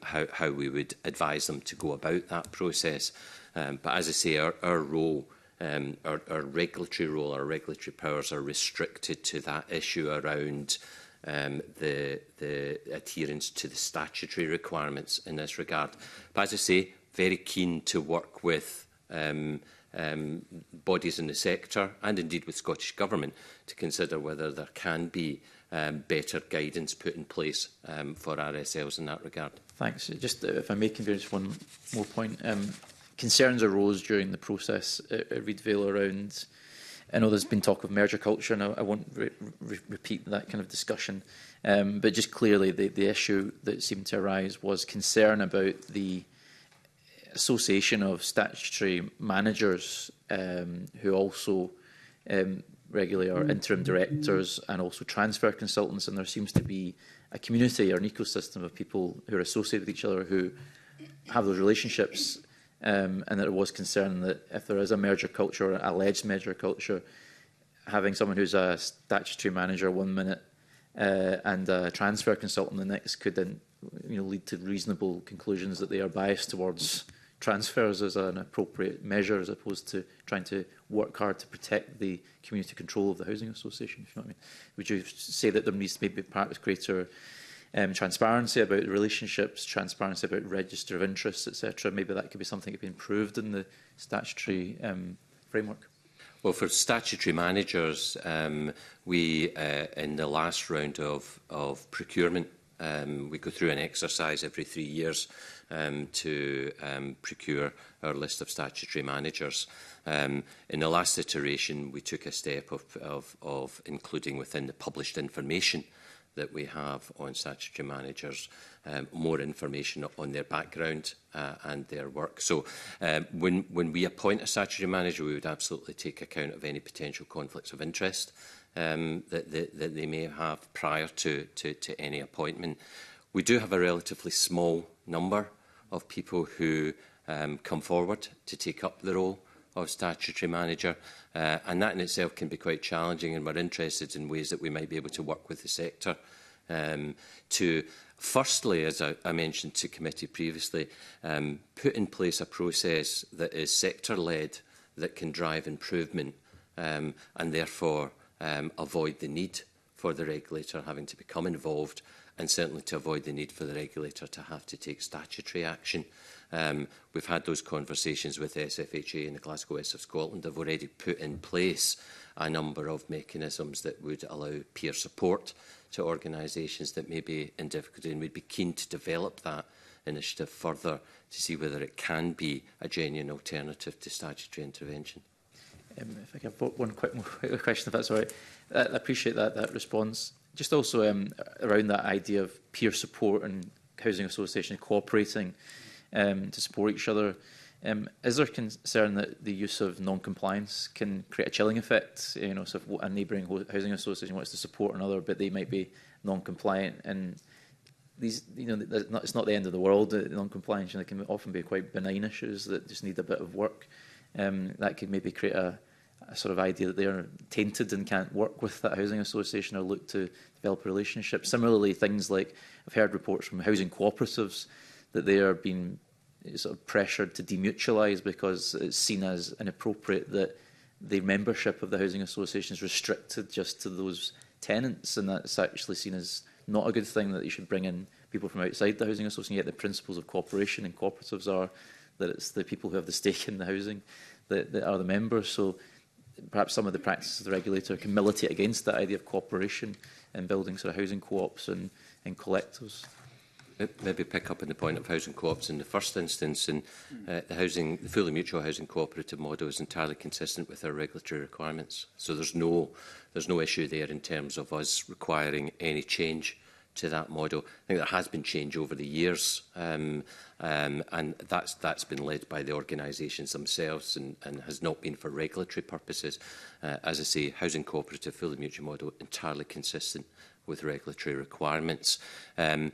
how we would advise them to go about that process. But as I say, our role, our regulatory role, our regulatory powers are restricted to that issue around the adherence to the statutory requirements in this regard. But as I say, very keen to work with bodies in the sector and indeed with Scottish Government to consider whether there can be better guidance put in place for RSLs in that regard. Thanks. Just if I may convene just one more point. Concerns arose during the process at Reedvale around, I know there's been talk of merger culture, and I won't repeat that kind of discussion, but just clearly the issue that seemed to arise was concern about the association of statutory managers who also regularly are interim directors and also transfer consultants, and there seems to be a community or an ecosystem of people who are associated with each other who have those relationships, and that there was concern that if there is a merger culture or alleged merger culture, having someone who's a statutory manager 1 minute and a transfer consultant the next could then lead to reasonable conclusions that they are biased towards transfers as an appropriate measure, as opposed to trying to work hard to protect the community control of the housing association, if you know what I mean. Would you say that there needs to be perhaps greater transparency about the relationships, transparency about register of interests, etc.? Maybe that could be something that could be improved in the statutory framework. Well, for statutory managers, we, in the last round of procurement, we go through an exercise every 3 years to procure our list of statutory managers. In the last iteration, we took a step of including within the published information that we have on statutory managers more information on their background and their work. So when we appoint a statutory manager, we would absolutely take account of any potential conflicts of interest that they may have prior to any appointment. We do have a relatively small number of people who come forward to take up the role of statutory manager, and that in itself can be quite challenging, and we're interested in ways that we might be able to work with the sector to, firstly, as I mentioned to committee previously, put in place a process that is sector-led, that can drive improvement, and therefore avoid the need for the regulator having to become involved, and certainly to avoid the need for the regulator to have to take statutory action. We've had those conversations with SFHA and the Glasgow West of Scotland. They've already put in place a number of mechanisms that would allow peer support to organisations that may be in difficulty, and we'd be keen to develop that initiative further to see whether it can be a genuine alternative to statutory intervention. If I can put one quick question, if that's all right. I appreciate that response. Just also around that idea of peer support and housing association cooperating to support each other. Is there concern that the use of non-compliance can create a chilling effect? So if a neighbouring housing association wants to support another, but they might be non-compliant, and these, it's not the end of the world. Non-compliance can often be quite benign issues that just need a bit of work. That could maybe create a sort of idea that they are tainted and can't work with that housing association or look to develop a relationship. Similarly, things like I've heard reports from housing cooperatives that they are being sort of pressured to demutualise because it's seen as inappropriate that the membership of the housing association is restricted just to those tenants, and that's actually seen as not a good thing, that you should bring in people from outside the housing association. Yet the principles of cooperation in cooperatives are that it's the people who have the stake in the housing that are the members. So perhaps some of the practices of the regulator can militate against that idea of cooperation and building sort of housing co-ops and collectives. Maybe pick up on the point of housing co-ops in the first instance, and the fully mutual housing cooperative model is entirely consistent with our regulatory requirements. So there's no issue there in terms of us requiring any change that model. I think there has been change over the years, and that's been led by the organisations themselves and has not been for regulatory purposes. As I say, housing cooperative, fully mutual model, entirely consistent with regulatory requirements. I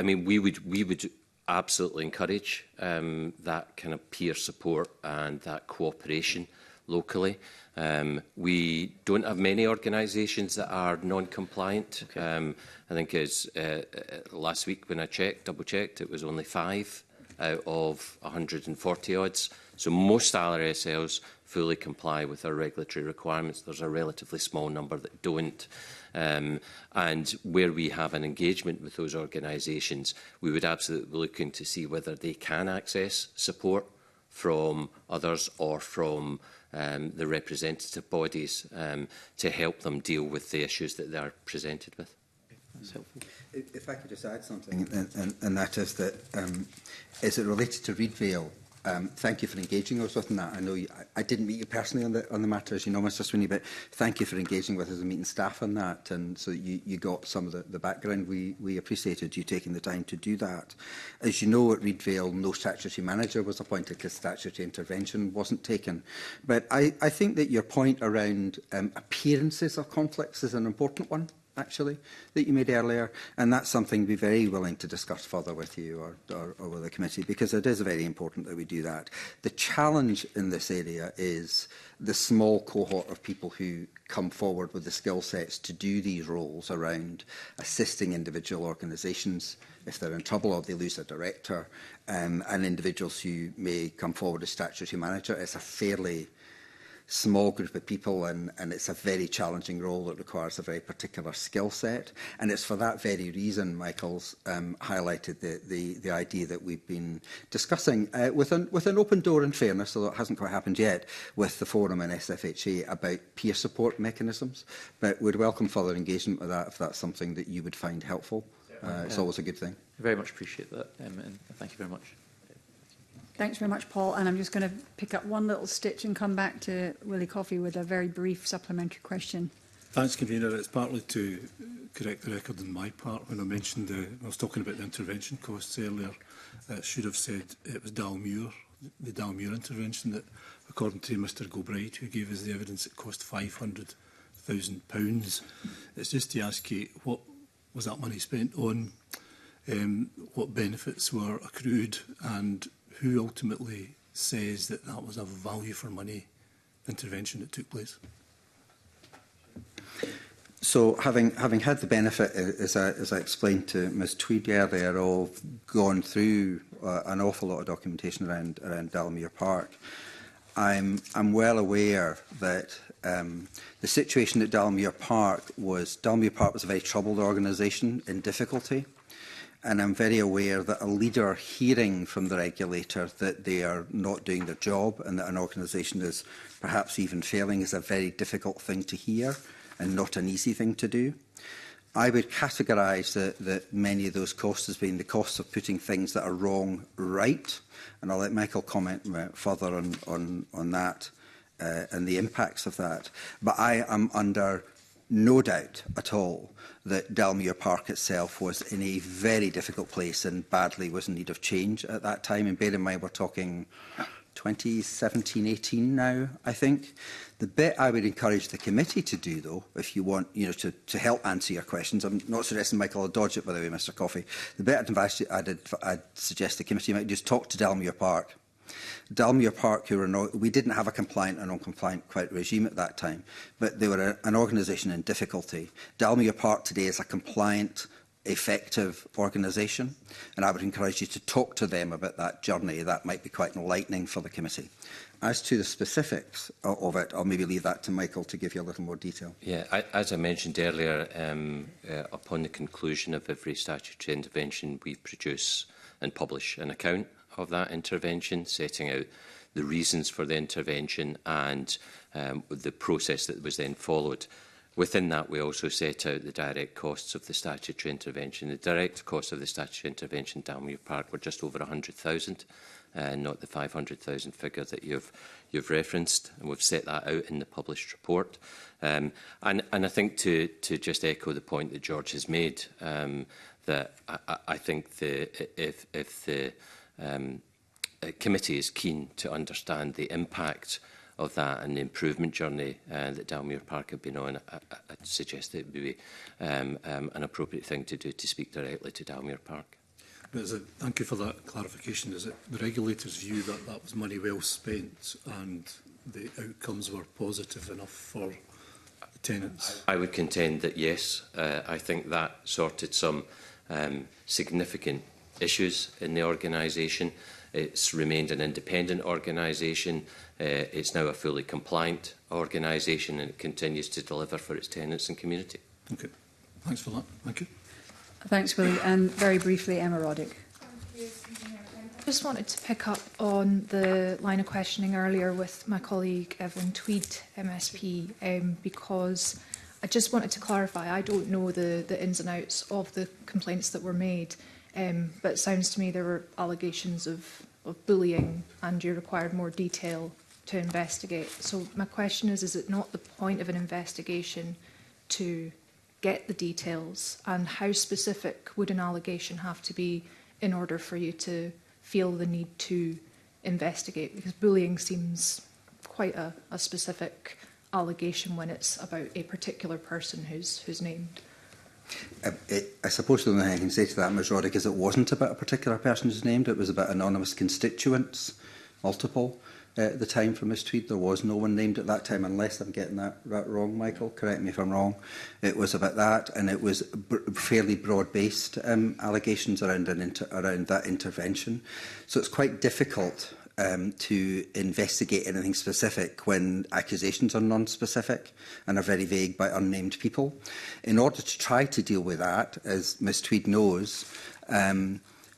mean, we would absolutely encourage that kind of peer support and that cooperation locally. We don't have many organisations that are non-compliant. Okay. I think as last week when I double-checked, it was only 5 out of 140 odds. So most RSLs fully comply with our regulatory requirements. There's a relatively small number that don't. And where we have an engagement with those organisations, we would absolutely be looking to see whether they can access support from others or from the representative bodies to help them deal with the issues that they are presented with. That's helpful. If I could just add something, and that is that, is it related to Reedvale? Thank you for engaging us with that. I know I didn't meet you personally on the matter, as you know, Mr Sweeney, but thank you for engaging with us and meeting staff on that, and so you got some of the background. We appreciated you taking the time to do that. As you know, at Reedvale, no statutory manager was appointed because statutory intervention wasn't taken. But I think that your point around appearances of conflicts is an important one, actually, that you made earlier, and that's something we'd be very willing to discuss further with you or with the committee, because it is very important that we do that. The challenge in this area is the small cohort of people who come forward with the skill sets to do these roles around assisting individual organisations if they're in trouble or they lose a director, and individuals who may come forward as statutory manager. It's a fairly small group of people, and it's a very challenging role that requires a very particular skill set. And it's for that very reason Michael's highlighted the idea that we've been discussing with an open door, in fairness, although it hasn't quite happened yet, with the Forum and SFHA about peer support mechanisms. But we'd welcome further engagement with that if that's something that you would find helpful. It's always a good thing. I very much appreciate that, and thank you very much. Thanks very much, Paul. And I'm just going to pick up one little stitch and come back to Willie Coffey with a very brief supplementary question. Thanks, Convener. It's partly to correct the record on my part. When I mentioned, I was talking about the intervention costs earlier, I should have said it was Dalmuir, the Dalmuir intervention, that according to Mr Gilbride, who gave us the evidence, it cost £500,000. It's just to ask you, what was that money spent on? What benefits were accrued, and who ultimately says that that was a value for money intervention that took place? So, having had the benefit, as I explained to Ms Tweed earlier, of gone through an awful lot of documentation around Dalmuir Park, I'm well aware that the situation at Dalmuir Park was a very troubled organisation in difficulty. And I'm very aware that a leader hearing from the regulator that they are not doing their job and that an organisation is perhaps even failing is a very difficult thing to hear and not an easy thing to do. I would categorise that many of those costs as being the costs of putting things that are wrong right. And I'll let Michael comment further on that and the impacts of that. But I am under no doubt at all that Dalmuir Park itself was in a very difficult place and badly was in need of change at that time. And bear in mind, we're talking 2017-18 now, I think. The bit I would encourage the committee to do, though, if you want to help answer your questions, I'm not suggesting Michael will dodge it, by the way, Mr Coffey. The bit I'd suggest the committee might just talk to Dalmuir Park. Dalmuir Park, we didn't have a compliant and non-compliant regime at that time, but they were an organisation in difficulty. Dalmuir Park today is a compliant, effective organisation, and I would encourage you to talk to them about that journey. That might be quite enlightening for the committee. As to the specifics of it, I'll maybe leave that to Michael to give you a little more detail. Yeah, as I mentioned earlier, upon the conclusion of every statutory intervention, we produce and publish an account of that intervention, setting out the reasons for the intervention and the process that was then followed. Within that, we also set out the direct costs of the statutory intervention. The direct costs of the statutory intervention in Dalmuir Park were just over £100,000. not the 500,000 figure that you've referenced, and we've set that out in the published report. And I think to just echo the point that George has made, that I think if the committee is keen to understand the impact of that and the improvement journey that Dalmuir Park have been on, I'd suggest that it would be an appropriate thing to do to speak directly to Dalmuir Park. Thank you for that clarification. Is it the regulator's view that that was money well spent and the outcomes were positive enough for the tenants? I would contend that yes. I think that sorted some significant issues in the organisation. It's remained an independent organisation. It's now a fully compliant organisation, and it continues to deliver for its tenants and community. Okay. Thanks for that. Thank you. Thanks, Willie. And very briefly, Emma Roddick. I just wanted to pick up on the line of questioning earlier with my colleague Evelyn Tweed, MSP, because I just wanted to clarify, I don't know the ins and outs of the complaints that were made, but it sounds to me there were allegations of bullying and you required more detail to investigate. So my question is it not the point of an investigation to get the details, and how specific would an allegation have to be in order for you to feel the need to investigate? Because bullying seems quite a specific allegation when it's about a particular person who's named. I suppose the only thing I can say to that, Ms Roddick, is it wasn't about a particular person who's named. It was about anonymous constituents, multiple. At the time for Ms Tweed, there was no one named at that time, unless I'm getting that wrong, Michael. Correct me if I'm wrong. It was about that, and it was fairly broad-based allegations around that intervention. So it's quite difficult to investigate anything specific when accusations are non-specific and are very vague by unnamed people. In order to try to deal with that, as Ms Tweed knows,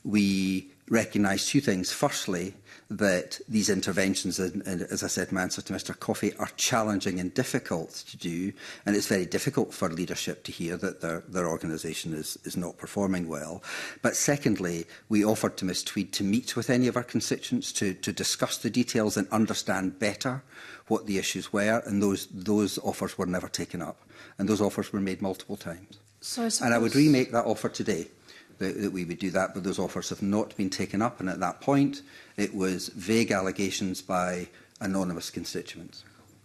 we recognise two things. Firstly, that these interventions, and as I said in my answer to Mr Coffey, are challenging and difficult to do, and it's very difficult for leadership to hear that their organisation is not performing well. But secondly, we offered to Ms Tweed to meet with any of our constituents to discuss the details and understand better what the issues were, and those offers were never taken up. And those offers were made multiple times. So and I would remake that offer today, that we would do that, but those offers have not been taken up, and at that point it was vague allegations by anonymous constituents.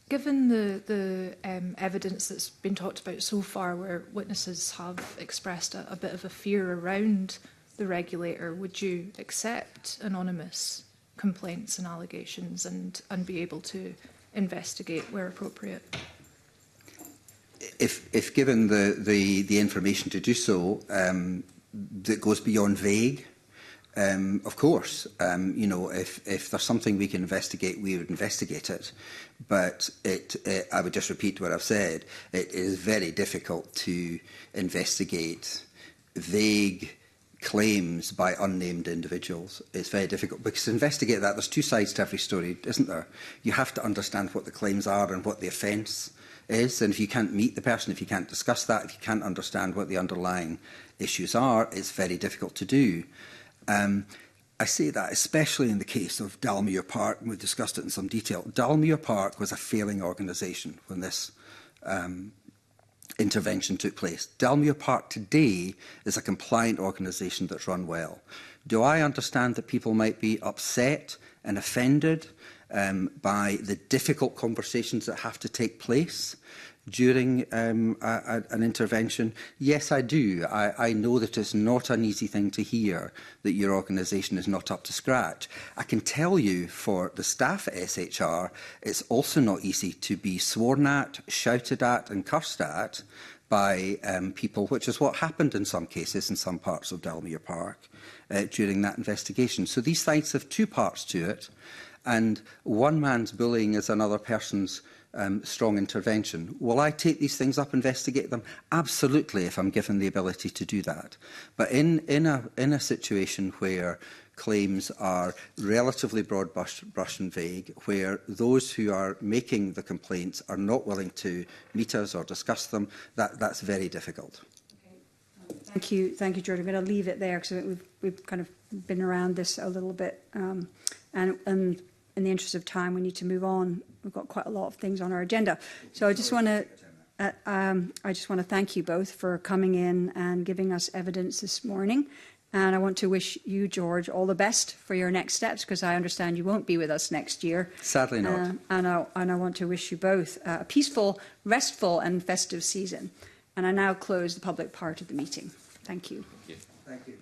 Given the evidence that's been talked about so far, where witnesses have expressed a bit of a fear around the regulator, would you accept anonymous complaints and allegations and be able to investigate where appropriate? If given the information to do so, that goes beyond vague, of course, you know, if there's something we can investigate, we would investigate it. But I would just repeat what I've said. It is very difficult to investigate vague claims by unnamed individuals. It's very difficult because to investigate that, there's two sides to every story, isn't there? You have to understand what the claims are and what the offence is, and if you can't meet the person, if you can't discuss that, if you can't understand what the underlying issues are, it's very difficult to do. I say that especially in the case of Dalmuir Park, and we've discussed it in some detail. Dalmuir Park was a failing organisation when this intervention took place. Dalmuir Park today is a compliant organisation that's run well. Do I understand that people might be upset and offended by the difficult conversations that have to take place during an intervention? Yes, I do. I know that it's not an easy thing to hear that your organisation is not up to scratch. I can tell you for the staff at SHR, it's also not easy to be sworn at, shouted at and cursed at by people, which is what happened in some cases in some parts of Dalmuir Park during that investigation. So these sites have two parts to it, and one man's bullying is another person's strong intervention. Will I take these things up, investigate them? Absolutely, if I'm given the ability to do that. But in a situation where claims are relatively broad brush and vague, where those who are making the complaints are not willing to meet us or discuss them, that's very difficult. Thank you, George. I'm going to leave it there because we've kind of been around this a little bit. And in the interest of time, we need to move on. We've got quite a lot of things on our agenda. So I just want to thank you both for coming in and giving us evidence this morning. And I want to wish you, George, all the best for your next steps, because I understand you won't be with us next year. Sadly not. And I want to wish you both a peaceful, restful and festive season. And I now close the public part of the meeting. Thank you. Thank you. Thank you.